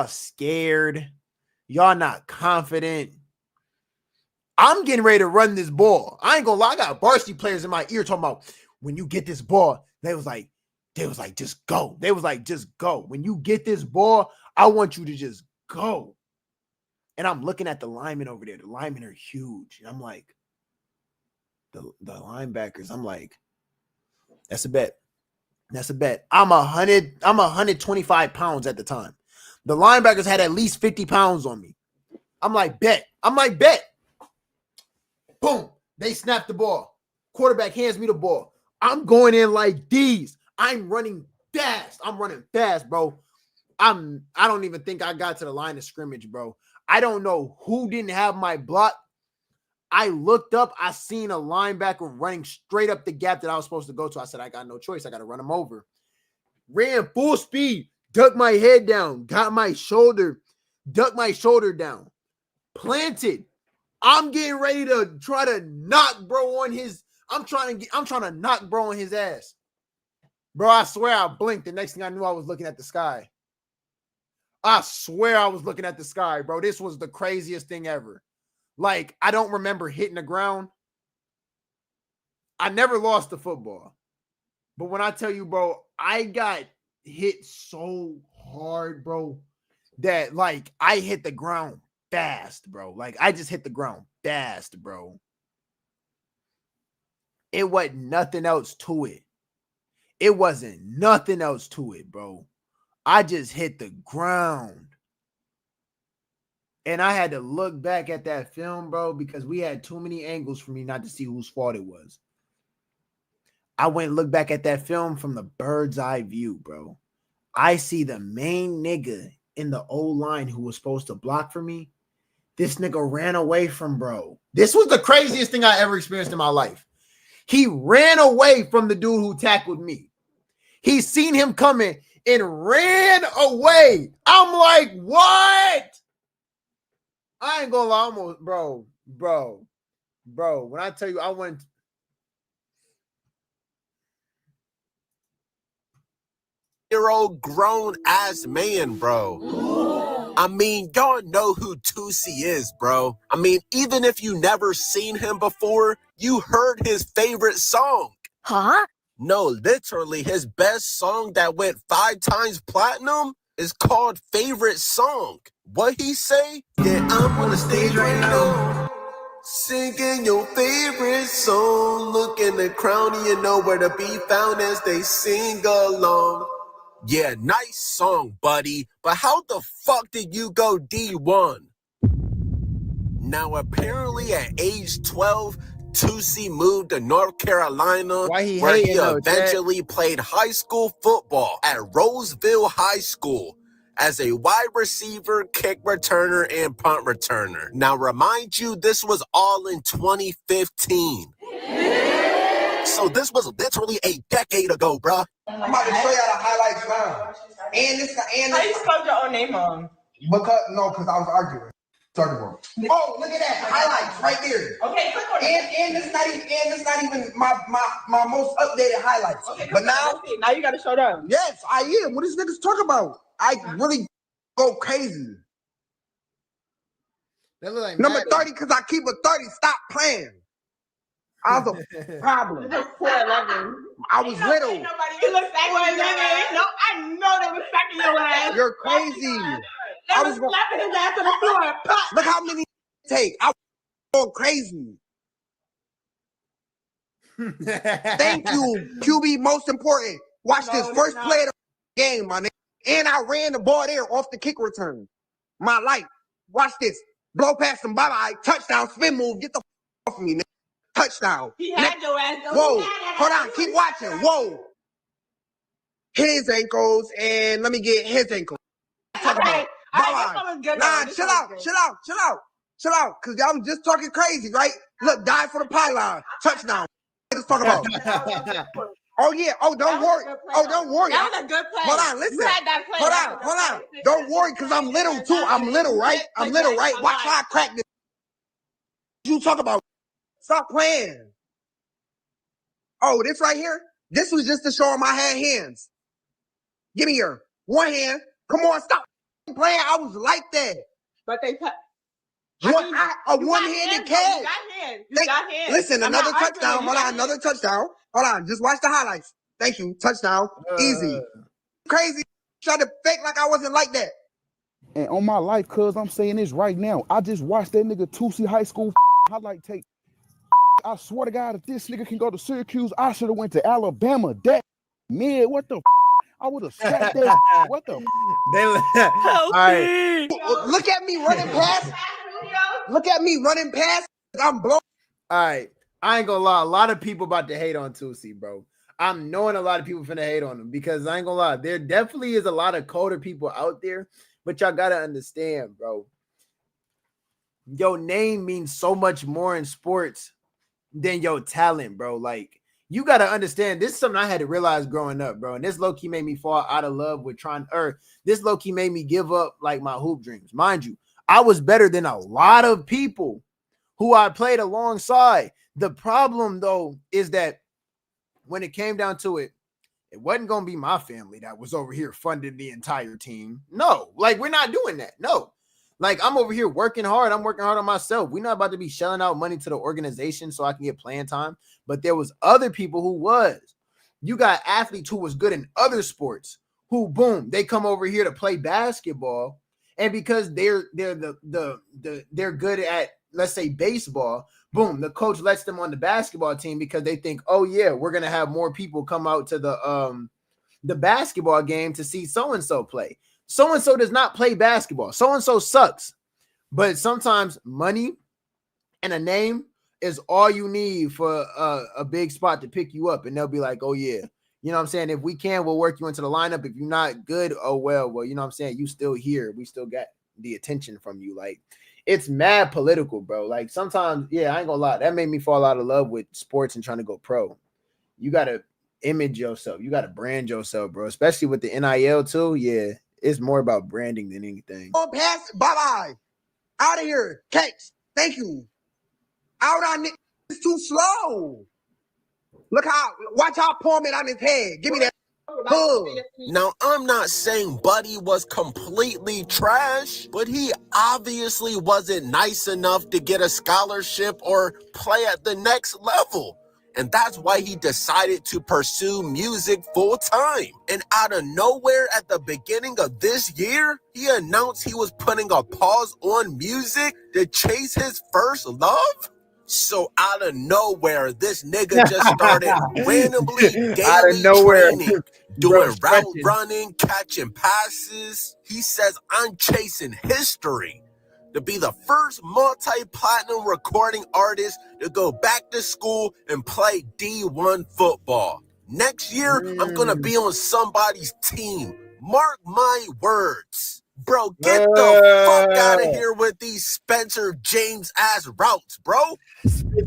scared. Y'all not confident. I'm getting ready to run this ball. I ain't gonna lie. I got varsity players in my ear talking about when you get this ball. They was like, just go. They was like, just go. When you get this ball, I want you to just go. And I'm looking at the linemen over there. The linemen are huge. And I'm like, the linebackers, I'm like, that's a bet. That's a bet. I'm 125 pounds at the time. The linebackers had at least 50 pounds on me. I'm like, bet. Boom. They snap the ball. Quarterback hands me the ball. I'm going in like these. I'm running fast. I'm running fast, bro. I don't even think I got to the line of scrimmage, bro. I don't know who didn't have my block. I looked up. I seen a linebacker running straight up the gap that I was supposed to go to. I said, I got no choice. I got to run him over. Ran full speed, ducked my head down, got my shoulder, ducked my shoulder down, planted. I'm getting ready to try to knock bro on his. I'm trying to knock bro on his ass. Bro, I swear I blinked. The next thing I knew, I was looking at the sky. I swear I was looking at the sky, bro. This was the craziest thing ever. Like, I don't remember hitting the ground. I never lost the football. But when I tell you, bro, I got hit so hard, bro, that, like, I hit the ground fast, bro. Like, I just hit the ground fast, bro. It wasn't nothing else to it. It wasn't nothing else to it, bro. I just hit the ground. And I had to look back at that film, bro, because we had too many angles for me not to see whose fault it was. I went and looked back at that film from the bird's eye view, bro. I see the main nigga in the O-line who was supposed to block for me. This nigga ran away from bro. This was the craziest thing I ever experienced in my life. He ran away from the dude who tackled me. He seen him coming and ran away. I'm like, what? I ain't gonna lie, almost, bro. When I tell you, I went. Year-old grown-ass man, bro. I mean, y'all know who Tusi is, bro. I mean, even if you never seen him before, you heard his favorite song. Huh? No, literally, his best song that went 5 times platinum is called Favorite Song. What he say? Yeah, I'm on the stage right now, singing your favorite song. Look in the crowd and you know where to be found as they sing along. Yeah, nice song, buddy, but how the fuck did you go D1? Now, apparently at age 12, Tusi moved to North Carolina, where he eventually played high school football at Roseville High School as a wide receiver, kick returner, and punt returner. Now, remind you, this was all in 2015. So this was literally a decade ago, bruh. I'm about to show y'all the highlights now. And this. How you spelled your own name wrong? Because I was arguing. Oh, look at that highlights right there. Okay, click on it. And it's not even my most updated highlights. Okay, but now you got to show them. Yes, I am. What is niggas talking about? I really go crazy. That look like number 30 because I keep a 30. Stop playing. I was a problem. I was little. You look like 4'11". No, I know they was smacking your ass. You're crazy. I was slapping his ass on the floor. Look how many take. I was going crazy. Thank you, QB. Most important. Watch this first play of the game, my nigga. And I ran the ball there off the kick return. My life. Watch this. Blow past him. Bye-bye. Touchdown. Spin move. Get the off me, nigga. Touchdown. He had your ass. Whoa. Hold on. Keep watching. Whoa. Hit his ankles and let me get his ankles. Okay. Nah, chill out. Cause y'all was just talking crazy, right? Look, die for the pylon. Touchdown. Let's talk about. Oh yeah. Oh, don't worry. Oh, don't worry. That was a good play. Hold on, listen. Hold on. Don't worry, cause I'm little too. I'm little, right? Watch how I crack this. You talk about. Stop playing. Oh, this right here? This was just to show him I had hands. Give me your one hand. Come on, stop playing. I was like that. But they a one-handed catch. You got hands. Listen, another touchdown. Hold on, another touchdown. Hold on, just watch the highlights. Thank you. Touchdown. Easy. Crazy. Try to fake like I wasn't like that. And on my life, cuz I'm saying this right now, I just watched that nigga Tusi high school highlight tape. I swear to God, if this nigga can go to Syracuse, I should have went to Alabama. That man, what the I would have sacked that. What the All right. Look at me running past. Look at me running past. I'm blown. All right. I ain't gonna lie. A lot of people about to hate on Tusi, bro. I'm knowing a lot of people finna hate on him because I ain't gonna lie, there definitely is a lot of colder people out there, but y'all gotta understand, bro. Your name means so much more in sports than your talent, bro. Like, you gotta understand, this is something I had to realize growing up, bro. And this low-key made me fall out of love with this low-key made me give up like my hoop dreams. Mind you, I was better than a lot of people who I played alongside. The problem, though, is that when it came down to it, it wasn't going to be my family that was over here funding the entire team. No, like, we're not doing that. No. Like, I'm over here working hard. I'm working hard on myself. We're not about to be shelling out money to the organization so I can get playing time. But there was other people who was. You got athletes who was good in other sports who, boom, they come over here to play basketball. And because they're good at, let's say, baseball, boom, the coach lets them on the basketball team because they think, oh yeah, we're gonna have more people come out to the basketball game to see so-and-so play. So-and-so does not play basketball. So-and-so sucks. But sometimes money and a name is all you need for a big spot to pick you up. And they'll be like, oh yeah, you know what I'm saying? If we can, we'll work you into the lineup. If you're not good, oh well, you know what I'm saying? You still here. We still got the attention from you. Like, it's mad political, bro. Like, sometimes, yeah, I ain't gonna lie. That made me fall out of love with sports and trying to go pro. You got to image yourself. You got to brand yourself, bro. Especially with the NIL too. Yeah, it's more about branding than anything. Oh, pass. Bye-bye. Out of here. Cakes. Thank you. Out on it. It's too slow. Look how, watch how palm it on his head. Give me that. Now, I'm not saying Buddy was completely trash, but he obviously wasn't nice enough to get a scholarship or play at the next level. And that's why he decided to pursue music full time. And out of nowhere at the beginning of this year, he announced he was putting a pause on music to chase his first love. So out of nowhere, this nigga just started randomly daily training, doing route running, catching passes. He says, I'm chasing history to be the first multi-platinum recording artist to go back to school and play D1 football. Next year, I'm going to be on somebody's team. Mark my words. Bro, get the fuck out of here with these Spencer James ass routes, bro.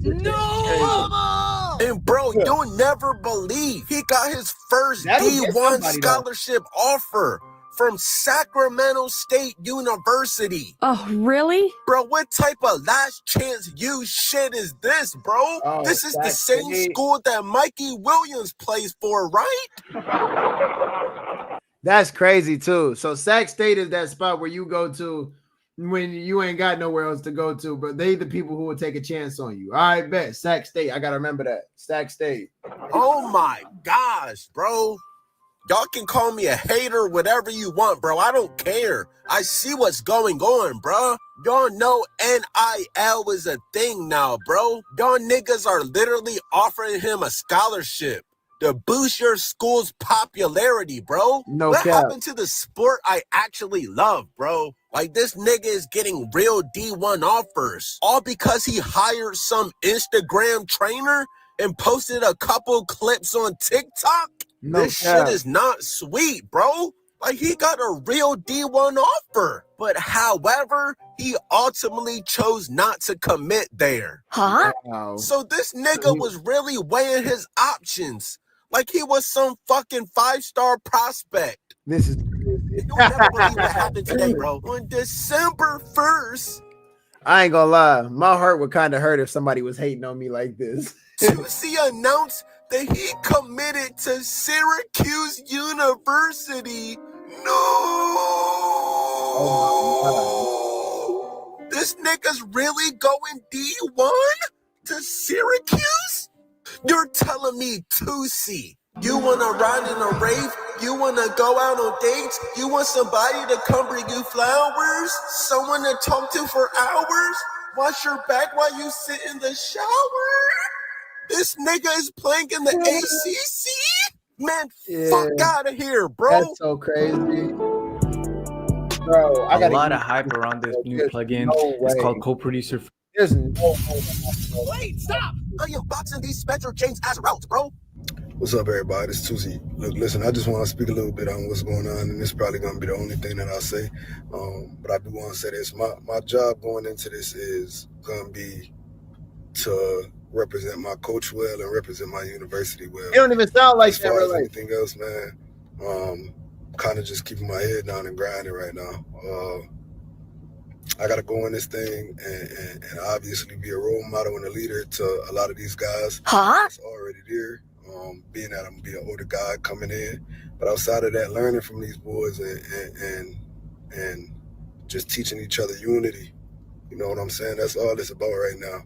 No! And bro, you'll never believe he got his first D1 scholarship offer from Sacramento State University. Oh, really? Bro, what type of last chance you shit is this, bro? This is the same school that Mikey Williams plays for, right? That's crazy too. So Sac State is that spot where you go to when you ain't got nowhere else to go to, but they the people who will take a chance on you. All right, bet. Sac State. I gotta remember that. Sac State. Oh my gosh, bro. Y'all can call me a hater, whatever you want, bro. I don't care. I see what's going on, bro. Y'all know NIL is a thing now, bro. Y'all niggas are literally offering him a scholarship to boost your school's popularity, bro. No what cap. happened to the sport I actually love, bro? Like, this nigga is getting real D1 offers, all because he hired some Instagram trainer and posted a couple clips on TikTok. No this cap. shit is not sweet, bro. Like, he got a real D1 offer. But however, he ultimately chose not to commit there. Huh? Wow. So this nigga was really weighing his options like he was some fucking 5-star prospect. This is crazy. You'll never believe what happened today, bro. On December 1st, I ain't gonna lie. My heart would kind of hurt if somebody was hating on me like this. Tusi announced that he committed to Syracuse University. No! Oh, this nigga's really going D1 to Syracuse? You're telling me, Tusi, you want to ride in a rave? You want to go out on dates? You want somebody to come bring you flowers? Someone to talk to for hours? Wash your back while you sit in the shower? This nigga is playing in the ACC? Man, fuck out of here, bro. That's so crazy. Bro, I got a lot of hype around this new plugin. It's called Co-Producer. There's no way. Wait, stop! I am boxing these Spencer James ass routes, bro. What's up, everybody? It's Tusi. Look, listen, I just want to speak a little bit on what's going on, and this is probably going to be the only thing that I'll say. But I do want to say this. My job going into this is going to be to represent my coach well and represent my university well. You don't even sound like as far that, as right? anything else, man, kind of just keeping my head down and grinding right now. I got to go in this thing and obviously be a role model and a leader to a lot of these guys that's already there. Being that I'm gonna be an older guy coming in, but outside of that, learning from these boys and just teaching each other unity. You know what I'm saying? That's all it's about right now.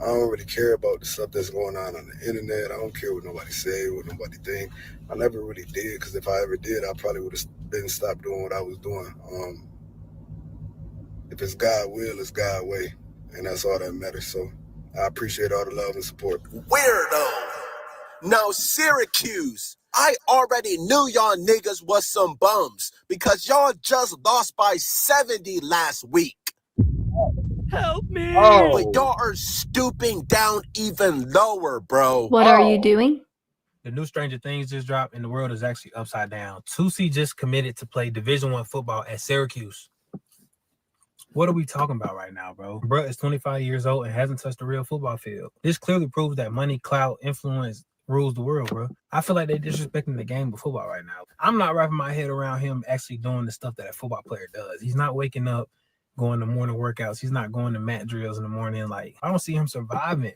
I don't really care about the stuff that's going on the internet. I don't care what nobody say, what nobody think. I never really did, because if I ever did, I probably would have been stopped doing what I was doing. If it's God will, it's God way, and that's all that matters. So I appreciate all the love and support. Weirdo. Now, Syracuse, I already knew y'all niggas was some bums because y'all just lost by 70 last week. Help me! But y'all are stooping down even lower, bro. What are you doing? The new Stranger Things just dropped, and the world is actually upside down. 2C just committed to play Division I football at Syracuse. What are we talking about right now, bro? Bruh is 25 years old and hasn't touched a real football field. This clearly proves that money, clout, influence rules the world, bro. I feel like they're disrespecting the game of football right now. I'm not wrapping my head around him actually doing the stuff that a football player does. He's not waking up, going to morning workouts. He's not going to mat drills in the morning. Like, I don't see him surviving.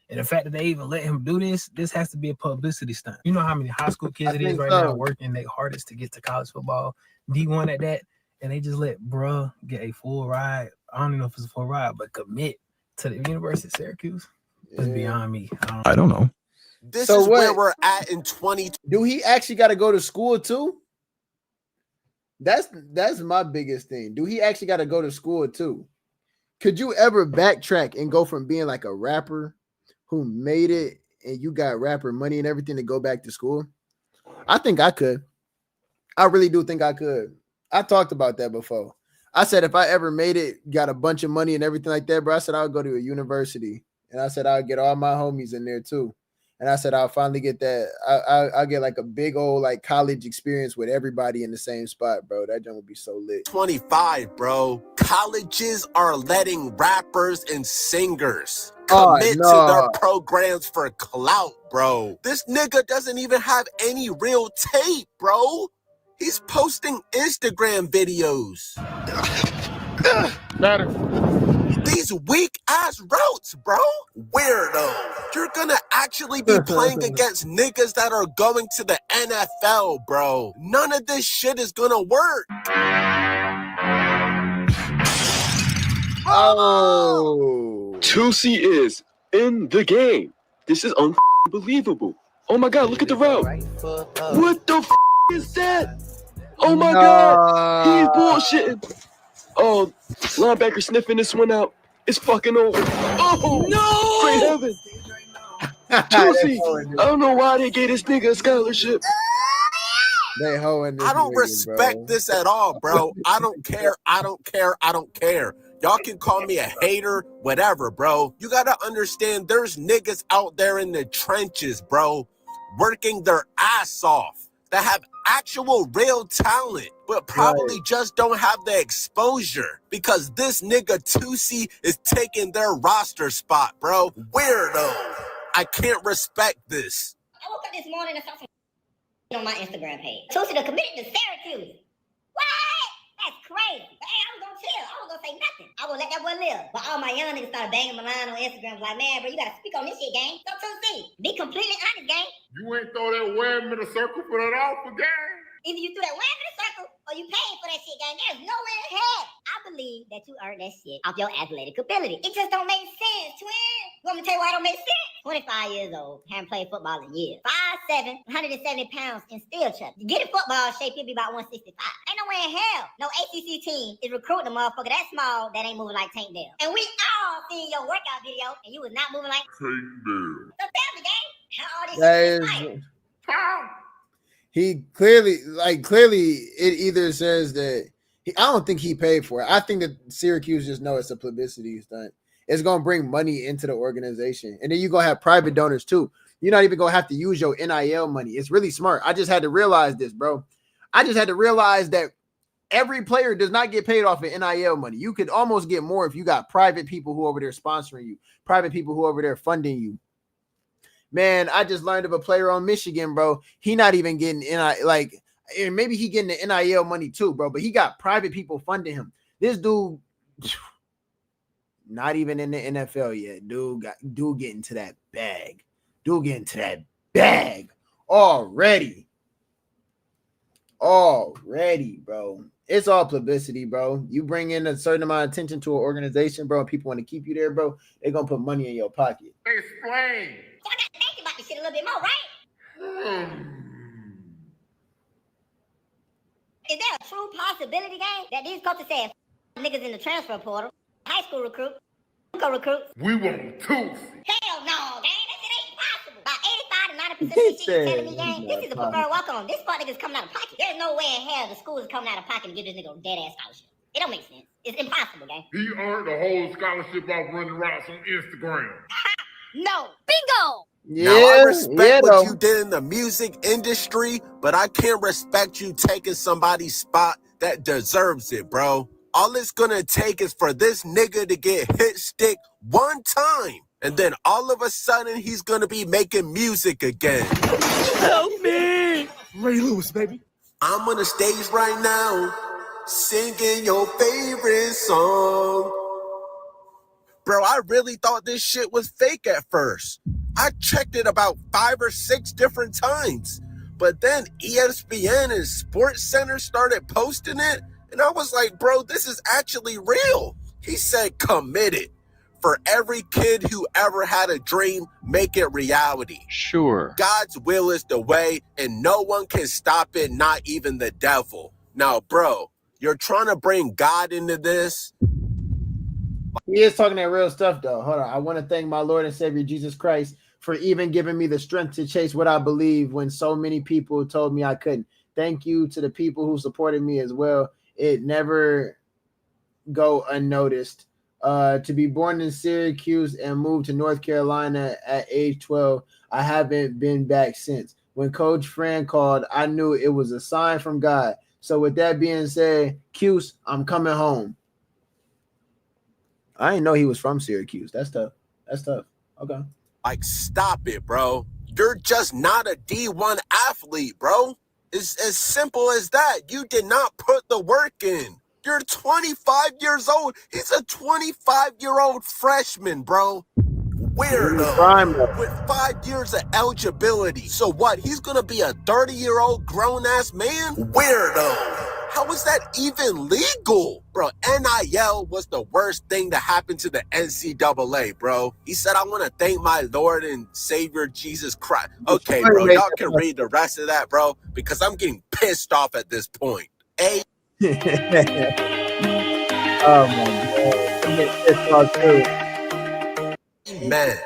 And the fact that they even let him do this has to be a publicity stunt. You know how many high school kids it is right now working their hardest to get to college football, D1 at that, and they just let bruh get a full ride. I don't even know if it's a full ride, but commit to the University of Syracuse. It's beyond me. I don't know. This is where we're at in 2020. Do he actually got to go to school too? That's my biggest thing. Do he actually got to go to school too? Could you ever backtrack and go from being like a rapper who made it and you got rapper money and everything to go back to school? I think I could. I really do think I could. I talked about that before. I said if I ever made it, got a bunch of money and everything like that, bro, I said I would go to a university. And I said I would get all my homies in there too. And I said I'll finally get that. I'll get like a big old like college experience with everybody in the same spot, bro. That joint would be so lit. 25, bro. Colleges are letting rappers and singers commit to their programs for clout, bro. This nigga doesn't even have any real tape, bro. He's posting Instagram videos. These weak ass routes, bro. Weirdo. You're gonna actually be playing against niggas that are going to the NFL, bro. None of this shit is gonna work. Oh. 2C is in the game. This is unbelievable. Oh my God, look at the route. What the is that? Oh my God, he's bullshitting. Oh, linebacker sniffing this one out. It's fucking over. Oh, no! Great heaven. 2C, I don't know why they gave this nigga a scholarship. They hoeing this I don't nigga, respect bro. this at all, bro. I don't care. I don't care. I don't care. Y'all can call me a hater, whatever, bro. You gotta understand there's niggas out there in the trenches, bro, working their ass off that have actual real talent, but probably just don't have the exposure because this nigga 2C is taking their roster spot, bro. Weirdo. I can't respect this. I woke up this morning and saw some on my Instagram page. Tusi done committed to Syracuse. What? That's crazy. But hey, I was gonna chill. I was gonna say nothing. I would let that boy live. But all my young niggas started banging my line on Instagram like, man, bro, you gotta speak on this shit, gang. So 2C, be completely honest, gang. You ain't throw that wham in the circle for that alpha, gang. Either you threw that wham in the circle or you paid for that shit, gang. There's no way in hell. I believe that you earned that shit off your athletic ability. It just don't make sense, twin. You want me to tell you why it don't make sense? 25 years old, haven't played football in years. 5'7", 170 pounds in steel chuck. To get in football shape, you'll be about 165. Ain't no way in hell no ACC team is recruiting a motherfucker that small that ain't moving like Tank Dell. And we all seen your workout video and you was not moving like Tank Dell. So tell me, gang, how all this That shit is is- like? How? He clearly it either says that I don't think he paid for it. I think that Syracuse just know it's a publicity stunt. It's gonna bring money into the organization, and then you're gonna have private donors too. You're not even gonna have to use your NIL money. It's really smart. I just had to realize this, bro. I just had to realize that every player does not get paid off of NIL money. You could almost get more if you got private people who over there sponsoring you, private people who over there funding you. Man, I just learned of a player on Michigan, bro. He not even getting maybe he getting the NIL money too, bro. But he got private people funding him. This dude, not even in the NFL yet. Dude getting to that bag. Dude getting to that bag already. Already, bro. It's all publicity, bro. You bring in a certain amount of attention to an organization, bro, and people want to keep you there, bro. They're gonna put money in your pocket. Explain. So I got to think about this shit a little bit more, right? Is there a true possibility, gang, that these coaches said niggas in the transfer portal, high school recruits? We want Tootsie. Hell no, gang. That shit ain't possible. About 85 to 90% of the shit you're telling me, gang, this is a preferred walk-on. This part nigga's coming out of pocket. There's no way in hell the school is coming out of pocket and give this nigga a dead-ass scholarship. It don't make sense. It's impossible, gang. He earned a whole scholarship off running routes on Instagram. No. Bingo! Now, I respect what you did in the music industry, but I can't respect you taking somebody's spot that deserves it, bro. All it's gonna take is for this nigga to get hit stick one time, and then all of a sudden he's gonna be making music again. Help me! Ray Lewis, baby. I'm on the stage right now, singing your favorite song. Bro, I really thought this shit was fake at first. I checked it about 5 or 6 different times. But then ESPN and SportsCenter started posting it, and I was like, bro, this is actually real. He said, committed. For every kid who ever had a dream, make it reality. Sure. God's will is the way, and no one can stop it, not even the devil. Now, bro, you're trying to bring God into this. He is talking that real stuff, though. Hold on. I want to thank my Lord and Savior Jesus Christ for even giving me the strength to chase what I believe when so many people told me I couldn't. Thank you to the people who supported me as well. It never go unnoticed. To be born in Syracuse and move to North Carolina at age 12, I haven't been back since. When Coach Fran called, I knew it was a sign from God. So with that being said, Cuse, I'm coming home. I didn't know he was from Syracuse. That's tough. That's tough. Okay. Like, stop it, bro. You're just not a D1 athlete, bro. It's as simple as that. You did not put the work in. You're 25 years old. He's a 25-year-old freshman, bro. Weirdo. With 5 years of eligibility. So what? He's going to be a 30-year-old grown-ass man? Weirdo. How is that even legal? Bro, NIL was the worst thing to happen to the NCAA, bro. He said, I want to thank my Lord and Savior Jesus Christ. Okay, bro, y'all can read the rest of that, bro, because I'm getting pissed off at this point. Oh, my God. Man.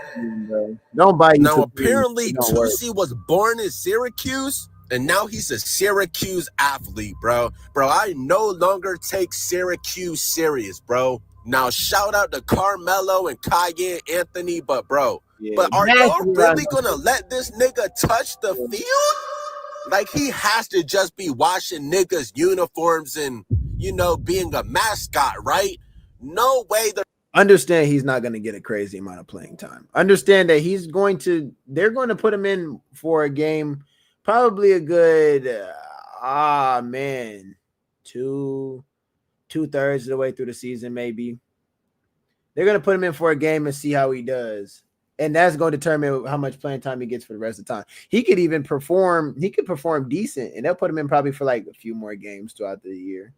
Don't buy you. Now, apparently, Tootsie was born in Syracuse, and now he's a Syracuse athlete, bro. Bro, I no longer take Syracuse serious, bro. Now, shout out to Carmelo and Cayenne Anthony, but, bro, but are y'all really going to let this nigga touch the field? Like, he has to just be washing niggas' uniforms and, you know, being a mascot, right? No way Understand he's not going to get a crazy amount of playing time. Understand that they're going to put him in for a game, probably a good, two-thirds of the way through the season, maybe. They're going to put him in for a game and see how he does. And that's going to determine how much playing time he gets for the rest of the time. He could even perform decent, and they'll put him in probably for like a few more games throughout the year.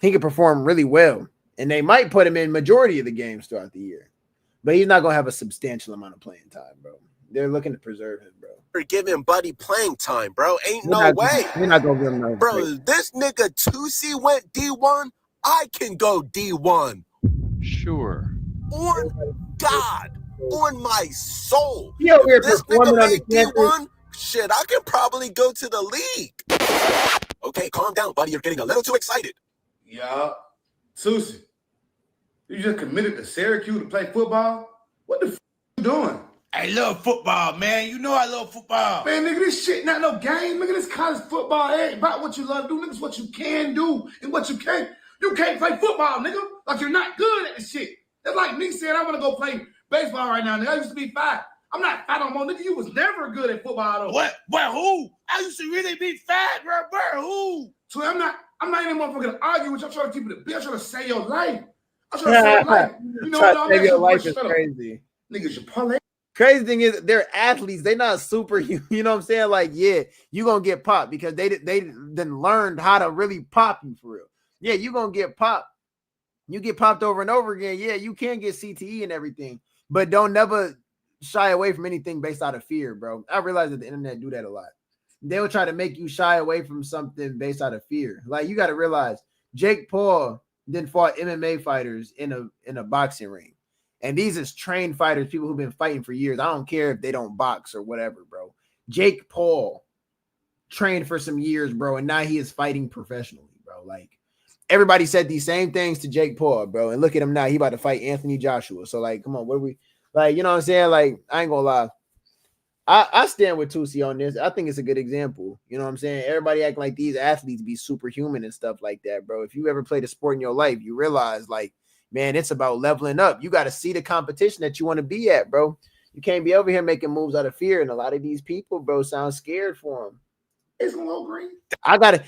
He could perform really well. And they might put him in majority of the games throughout the year. But he's not going to have a substantial amount of playing time, bro. They're looking to preserve him, bro. We're giving Buddy playing time, bro. Ain't no way. We're not going to give him no bro, break. This nigga Tootsie went D1. I can go D1. Sure. On God. On my soul. Yo, if this nigga made D1, shit, I can probably go to the league. Okay, calm down, buddy. You're getting a little too excited. Yeah. Tootsie, you just committed to Syracuse to play football? What the f you doing? I love football, man. You know I love football. Man, nigga, this shit not no game. Nigga, this college football ain't about what you love to do. Nigga, it's what you can do and what you can't. You can't play football, nigga. Like you're not good at the shit. That's like me saying I want to go play baseball right now, nigga. I used to be 5. I'm not 5 no more, nigga. You was never good at football, though. What? But who? I used to really be 5, bro. Who? So I'm not even motherfucking to argue with you. I'm trying to keep it a bitch. I'm trying to save your life. I'm trying to save your life. You know what? Save your life is crazy. Niggas, you parlay. Crazy thing is, they're athletes. They're not super. You know what I'm saying? Like, yeah, you gonna get popped because they then learned how to really pop you for real. Yeah, you gonna get popped. You get popped over and over again. Yeah, you can get CTE and everything, but don't never shy away from anything based out of fear, bro. I realize that the internet do that a lot. They will try to make you shy away from something based out of fear. Like, you got to realize Jake Paul then fought MMA fighters in a boxing ring. And these is trained fighters, people who've been fighting for years. I don't care if they don't box or whatever, bro. Jake Paul trained for some years, bro, and now he is fighting professionally, bro. Like, everybody said these same things to Jake Paul, bro, and look at him now. He about to fight Anthony Joshua. So, like, come on, what are we like? You know what I'm saying? Like, I ain't gonna lie. I stand with Tusi on this. I think it's a good example. You know what I'm saying? Everybody acting like these athletes be superhuman and stuff like that, bro. If you ever played a sport in your life, you realize, like, man, it's about leveling up. You got to see the competition that you want to be at, bro. You can't be over here making moves out of fear. And a lot of these people, bro, sound scared for them. It's a little green.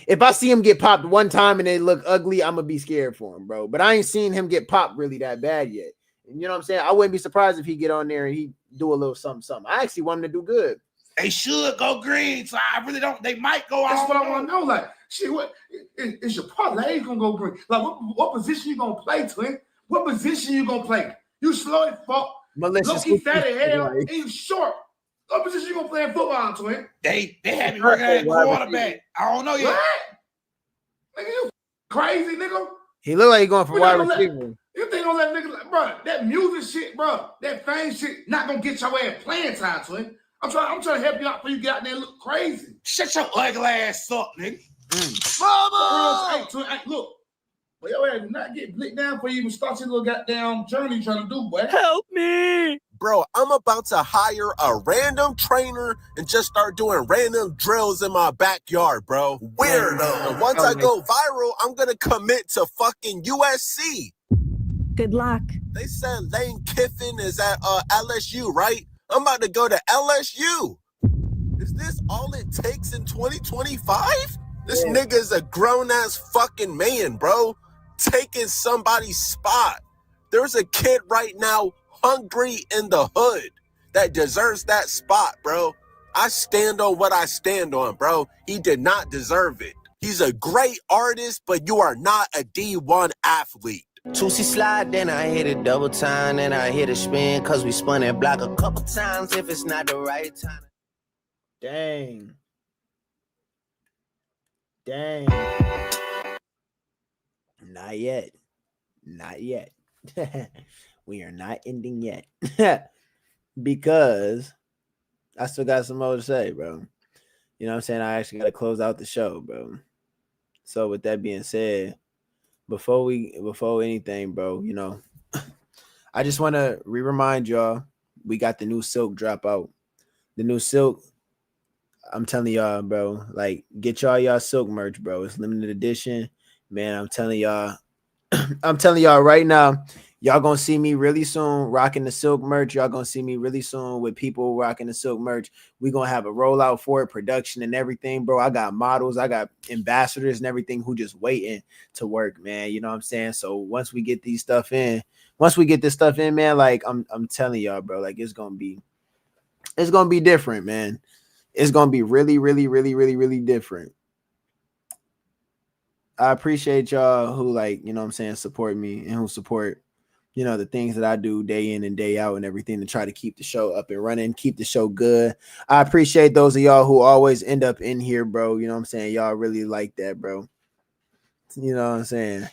If I see him get popped one time and they look ugly, I'm going to be scared for him, bro. But I ain't seen him get popped really that bad yet. And you know what I'm saying? I wouldn't be surprised if he get on there and he do a little something. I actually want him to do good. They should go green, so I really don't. They might go. That's what I want to know. Like, shit, what is your parlay gonna go green? Like, what position you gonna play, twin? What position you gonna play? You slow as fuck, low-key fat as hell, and you short. What position you gonna play in football, twin? They had me working at quarterback. I don't know yet. What? Nigga, you crazy, nigga? He look like he going for wide receiver. You think gonna let niggas, like, bro? That music shit, bro. That fame shit, not gonna get your ass playing time, twin. I'm trying to help you out before you get out there and look crazy. Shut your ugly ass up, nigga. Mama! Hey, look. But your ass not get blicked down before you even start your little goddamn journey trying to do, boy. Help me! Bro, I'm about to hire a random trainer and just start doing random drills in my backyard, bro. Weirdo. And once I go viral, I'm gonna commit to fucking USC. Good luck. They said Lane Kiffin is at LSU, right? I'm about to go to LSU. Is this all it takes in 2025? This nigga is a grown-ass fucking man, bro. Taking somebody's spot. There's a kid right now hungry in the hood that deserves that spot, bro. I stand on what I stand on, bro. He did not deserve it. He's a great artist, but you are not a D1 athlete. 2C slide, then I hit it double time, then I hit a spin, cause we spun that block a couple times if it's not the right time. Dang. Not yet. We are not ending yet. Because I still got some more to say, bro. You know what I'm saying? I actually got to close out the show, bro. So with that being said, before anything, bro, you know, I just want to remind y'all, we got the new Silk drop out. The new Silk, I'm telling y'all, bro, like, get y'all Silk merch, bro. It's limited edition. Man, I'm telling y'all right now, y'all gonna see me really soon rocking the Silk merch. Y'all gonna see me really soon with people rocking the Silk merch. We gonna have a rollout for it, production and everything, bro. I got models, I got ambassadors and everything who just waiting to work, man. You know what I'm saying? So once we get this stuff in, man, like I'm telling y'all, bro, like it's gonna be different, man. It's gonna be really, really, really, really, really different. I appreciate y'all who, like, you know what I'm saying, support me and who support, you know, the things that I do day in and day out and everything to try to keep the show up and running, keep the show good. I appreciate those of y'all who always end up in here, bro. You know what I'm saying? Y'all really like that, bro. You know what I'm saying?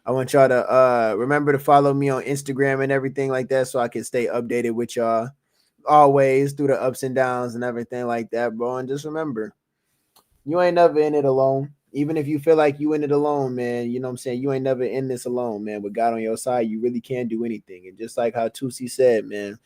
I want y'all to remember to follow me on Instagram and everything like that so I can stay updated with y'all always through the ups and downs and everything like that, bro. And just remember, you ain't never in it alone. Even if you feel like you in it alone, man, you know what I'm saying? You ain't never in this alone, man. With God on your side, you really can't do anything. And just like how Tusi said, man,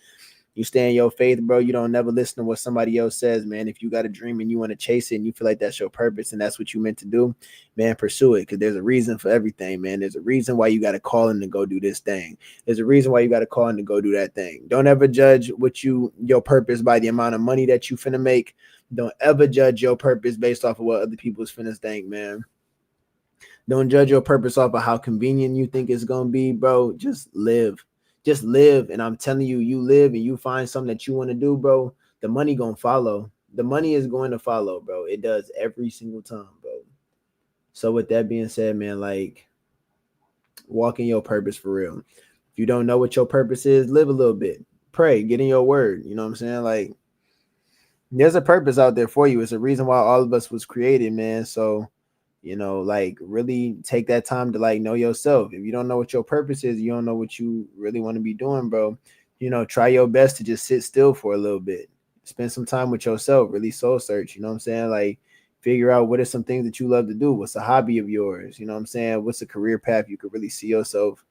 You stay in your faith, bro. You don't never listen to what somebody else says, man. If you got a dream and you want to chase it and you feel like that's your purpose and that's what you meant to do, man, pursue it, because there's a reason for everything, man. There's a reason why you got to call in to go do this thing. There's a reason why you got to call in to go do that thing. Don't ever judge your purpose by the amount of money that you finna make. Don't ever judge your purpose based off of what other people's finna think, man. Don't judge your purpose off of how convenient you think it's gonna be, bro. Just live. Just live. And I'm telling you, you live and you find something that you want to do, bro. The money gonna follow. The money is going to follow, bro. It does every single time, bro. So with that being said, man, like, walk in your purpose for real. If you don't know what your purpose is, live a little bit. Pray, get in your word. You know what I'm saying? Like, there's a purpose out there for you. It's a reason why all of us was created, man. So, you know, like, really take that time to, like, know yourself. If you don't know what your purpose is, you don't know what you really want to be doing, bro. You know, try your best to just sit still for a little bit. Spend some time with yourself. Really soul search. You know what I'm saying? Like, figure out what are some things that you love to do. What's a hobby of yours? You know what I'm saying? What's a career path you could really see yourself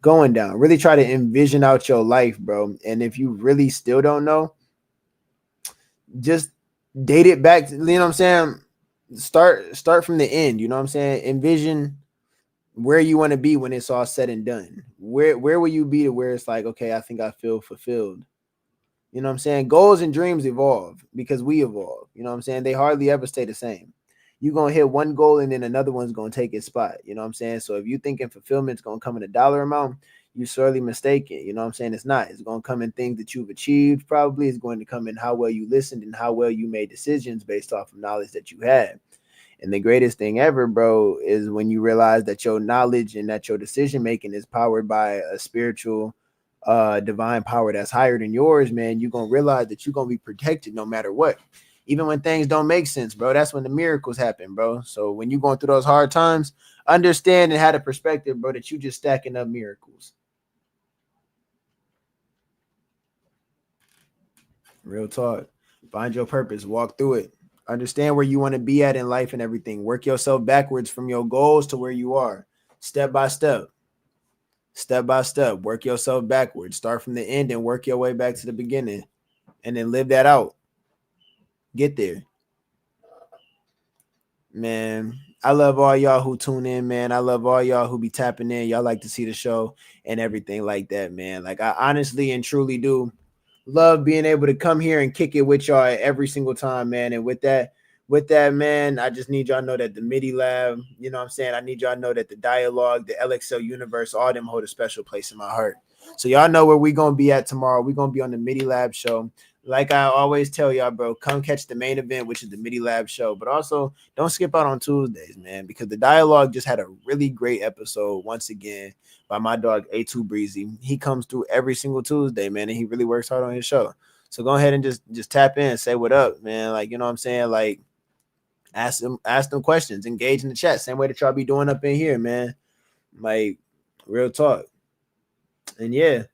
going down? Really try to envision out your life, bro. And if you really still don't know, just date it back to, you know what I'm saying? Start from the end. You know what I'm saying? Envision where you want to be when it's all said and done. Where will you be to where it's like, okay, I think I feel fulfilled. You know what I'm saying? Goals and dreams evolve because we evolve. You know what I'm saying? They hardly ever stay the same. You're going to hit one goal and then another one's going to take its spot. You know what I'm saying? So if you thinking fulfillment's going to come in a dollar amount, you're sorely mistaken. You know what I'm saying? It's not. It's going to come in things that you've achieved. Probably it's going to come in how well you listened and how well you made decisions based off of knowledge that you had. And the greatest thing ever, bro, is when you realize that your knowledge and that your decision making is powered by a spiritual divine power that's higher than yours, man. You're gonna realize that you're gonna be protected no matter what. Even when things don't make sense, bro. That's when the miracles happen, bro. So when you're going through those hard times, understand and have a perspective, bro, that you just stacking up miracles. Real talk. Find your purpose, walk through it. Understand where you want to be at in life and everything. Work yourself backwards from your goals to where you are, step by step. Step by step, work yourself backwards. Start from the end and work your way back to the beginning, and then live that out. Get there, man. I love all y'all who tune in, man. I love all y'all who be tapping in. Y'all like to see the show and everything like that, man. Like, I honestly and truly do love being able to come here and kick it with y'all every single time, man. And with that, man, I just need y'all to know that the MIDI Lab, you know what I'm saying? I need y'all to know that the dialogue, the LXL universe, all them hold a special place in my heart. So y'all know where we going to be at tomorrow. We're going to be on the MIDI Lab show. Like I always tell y'all, bro, come catch the main event, which is the MIDI Lab show. But also, don't skip out on Tuesdays, man, because the dialogue just had a really great episode once again by my dog, A2 Breezy. He comes through every single Tuesday, man, and he really works hard on his show. So go ahead and just tap in, say what up, man. Like, you know what I'm saying? Like, ask them questions, engage in the chat, same way that y'all be doing up in here, man. Like, real talk. And yeah,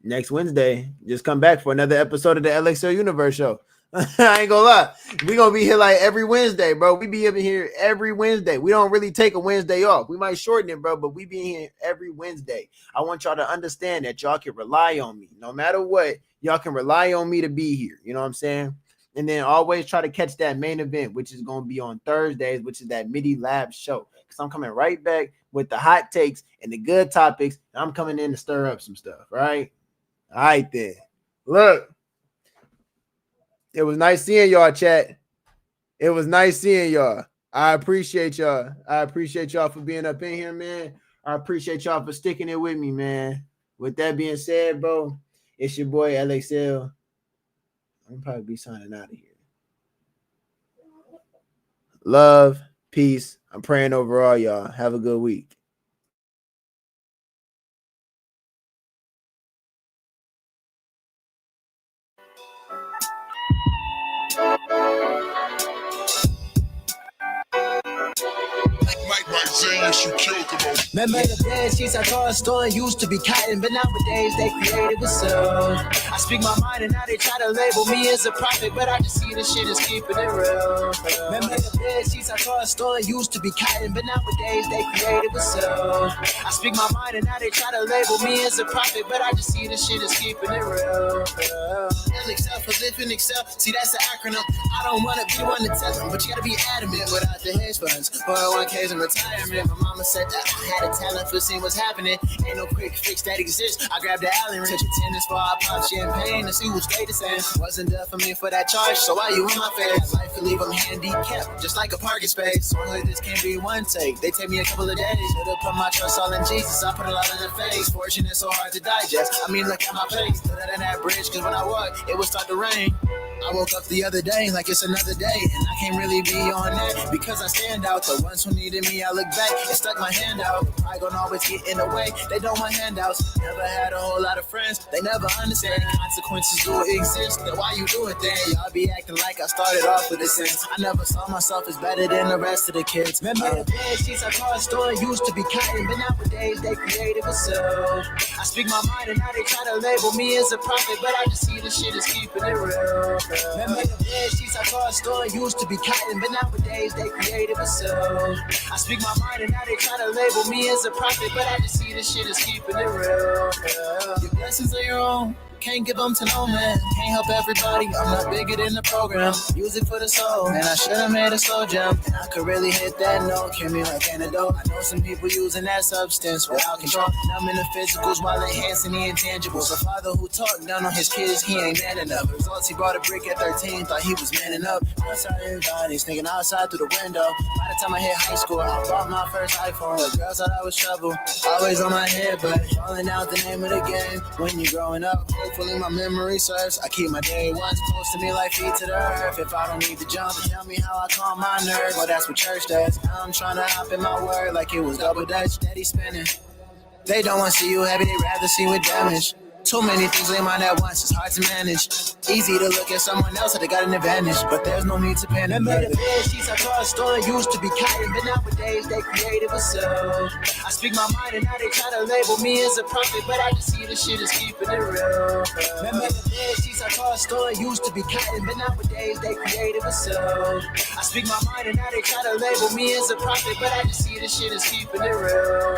next Wednesday, just come back for another episode of the LXL Universe show. I ain't gonna lie. We gonna be here like every Wednesday, bro. We be up in here every Wednesday. We don't really take a Wednesday off. We might shorten it, bro, but we be here every Wednesday. I want y'all to understand that y'all can rely on me. No matter what, y'all can rely on me to be here. You know what I'm saying? And then always try to catch that main event, which is going to be on Thursdays, which is that MIDI Lab show. Because I'm coming right back with the hot takes and the good topics. And I'm coming in to stir up some stuff, right? All right, then. Look, it was nice seeing y'all, chat. It was nice seeing y'all. I appreciate y'all. I appreciate y'all for being up in here, man. I appreciate y'all for sticking it with me, man. With that being said, bro, it's your boy, LXL. I'm probably be signing out of here. Love, peace. I'm praying over all y'all. Have a good week. Mike Isaiah, you killed them all. Remember the bed sheets I tossed store used to be cotton, but nowadays they created with silk. I speak my mind and now they try to label me as a prophet, but I just see the shit is keeping it real. Remember the bed sheets I tossed store used to be cotton, but nowadays they created with silk. I speak my mind and now they try to label me as a prophet, but I just see the shit is keeping it real. LXL for living Excel. See, that's the acronym. I don't want to be the one to tell them, but you gotta be adamant without the hedge funds. 401ks and retirement. My mama said that I had a talent for seeing what's happening. Ain't no quick fix that exists. I grabbed the alley ring, took a tennis ball, I popped champagne to see who stayed the same. Wasn't there for me for that charge, so why you in my face? Life could leave them handicapped, just like a parking space. So like this can't be one take. They take me a couple of days. Should've put my trust all in Jesus. I put a lot in the face. Fortune is so hard to digest. I mean, look at my face. Stood out in that bridge, cause when I walked, it would start to rain. I woke up the other day like it's another day, and I can't really be on that because I stand out. The ones who needed me, I look back and stuck my hand out. I gon' always get in the way. They don't want handouts. Never had a whole lot of friends. They never understand consequences do exist. Then why you do it then? Y'all be acting like I started off with a sense. I never saw myself as better than the rest of the kids. Remember the bed sheets I tossed store used to be cotton, but nowadays they created with silk. I speak my mind and now they try to label me as a prophet, but I just see the shit is keeping it real. Remember the bed sheets I tossed store used to be cotton, but nowadays they created with silk. I speak my mind and now they try to label me as a prophet, but I just see the shit is keeping it real. Your blessings are your own. Can't give them to no man. Can't help everybody. I'm not bigger than the program. Music for the soul. And I should have made a slow jump. And I could really hit that note. Cure me like antidote. I know some people using that substance without control. Numbing the physicals while enhancing the intangibles. A father who talked down on his kids, he ain't man enough. Results, he brought a brick at 13. Thought he was manning up. Outside everybody sneaking outside through the window. By the time I hit high school, I bought my first iPhone. The girls thought I was trouble. Always on my head, but falling out the name of the game. When you're growing up, hopefully my memory serves. I keep my day ones close to me like feet to the earth. If I don't need to jump, tell me how I calm my nerves. Well, that's what church does. Now I'm trying to hop in my word like it was double dutch, steady spinning. They don't want to see you happy, they rather see you with damage. Too many things in mind at once, it's hard to manage. Easy to look at someone else that they got an advantage, but there's no need to panic. Remember the bed sheets I tossed store used to be cotton, but nowadays they created with silk. I speak my mind and now they try to label me as a prophet, but I just see the shit is keeping it real. Remember the bed sheets I tossed store used to be cotton, but nowadays they created with silk. I speak my mind and now they try to label me as a prophet, but I just see the shit is keeping it real.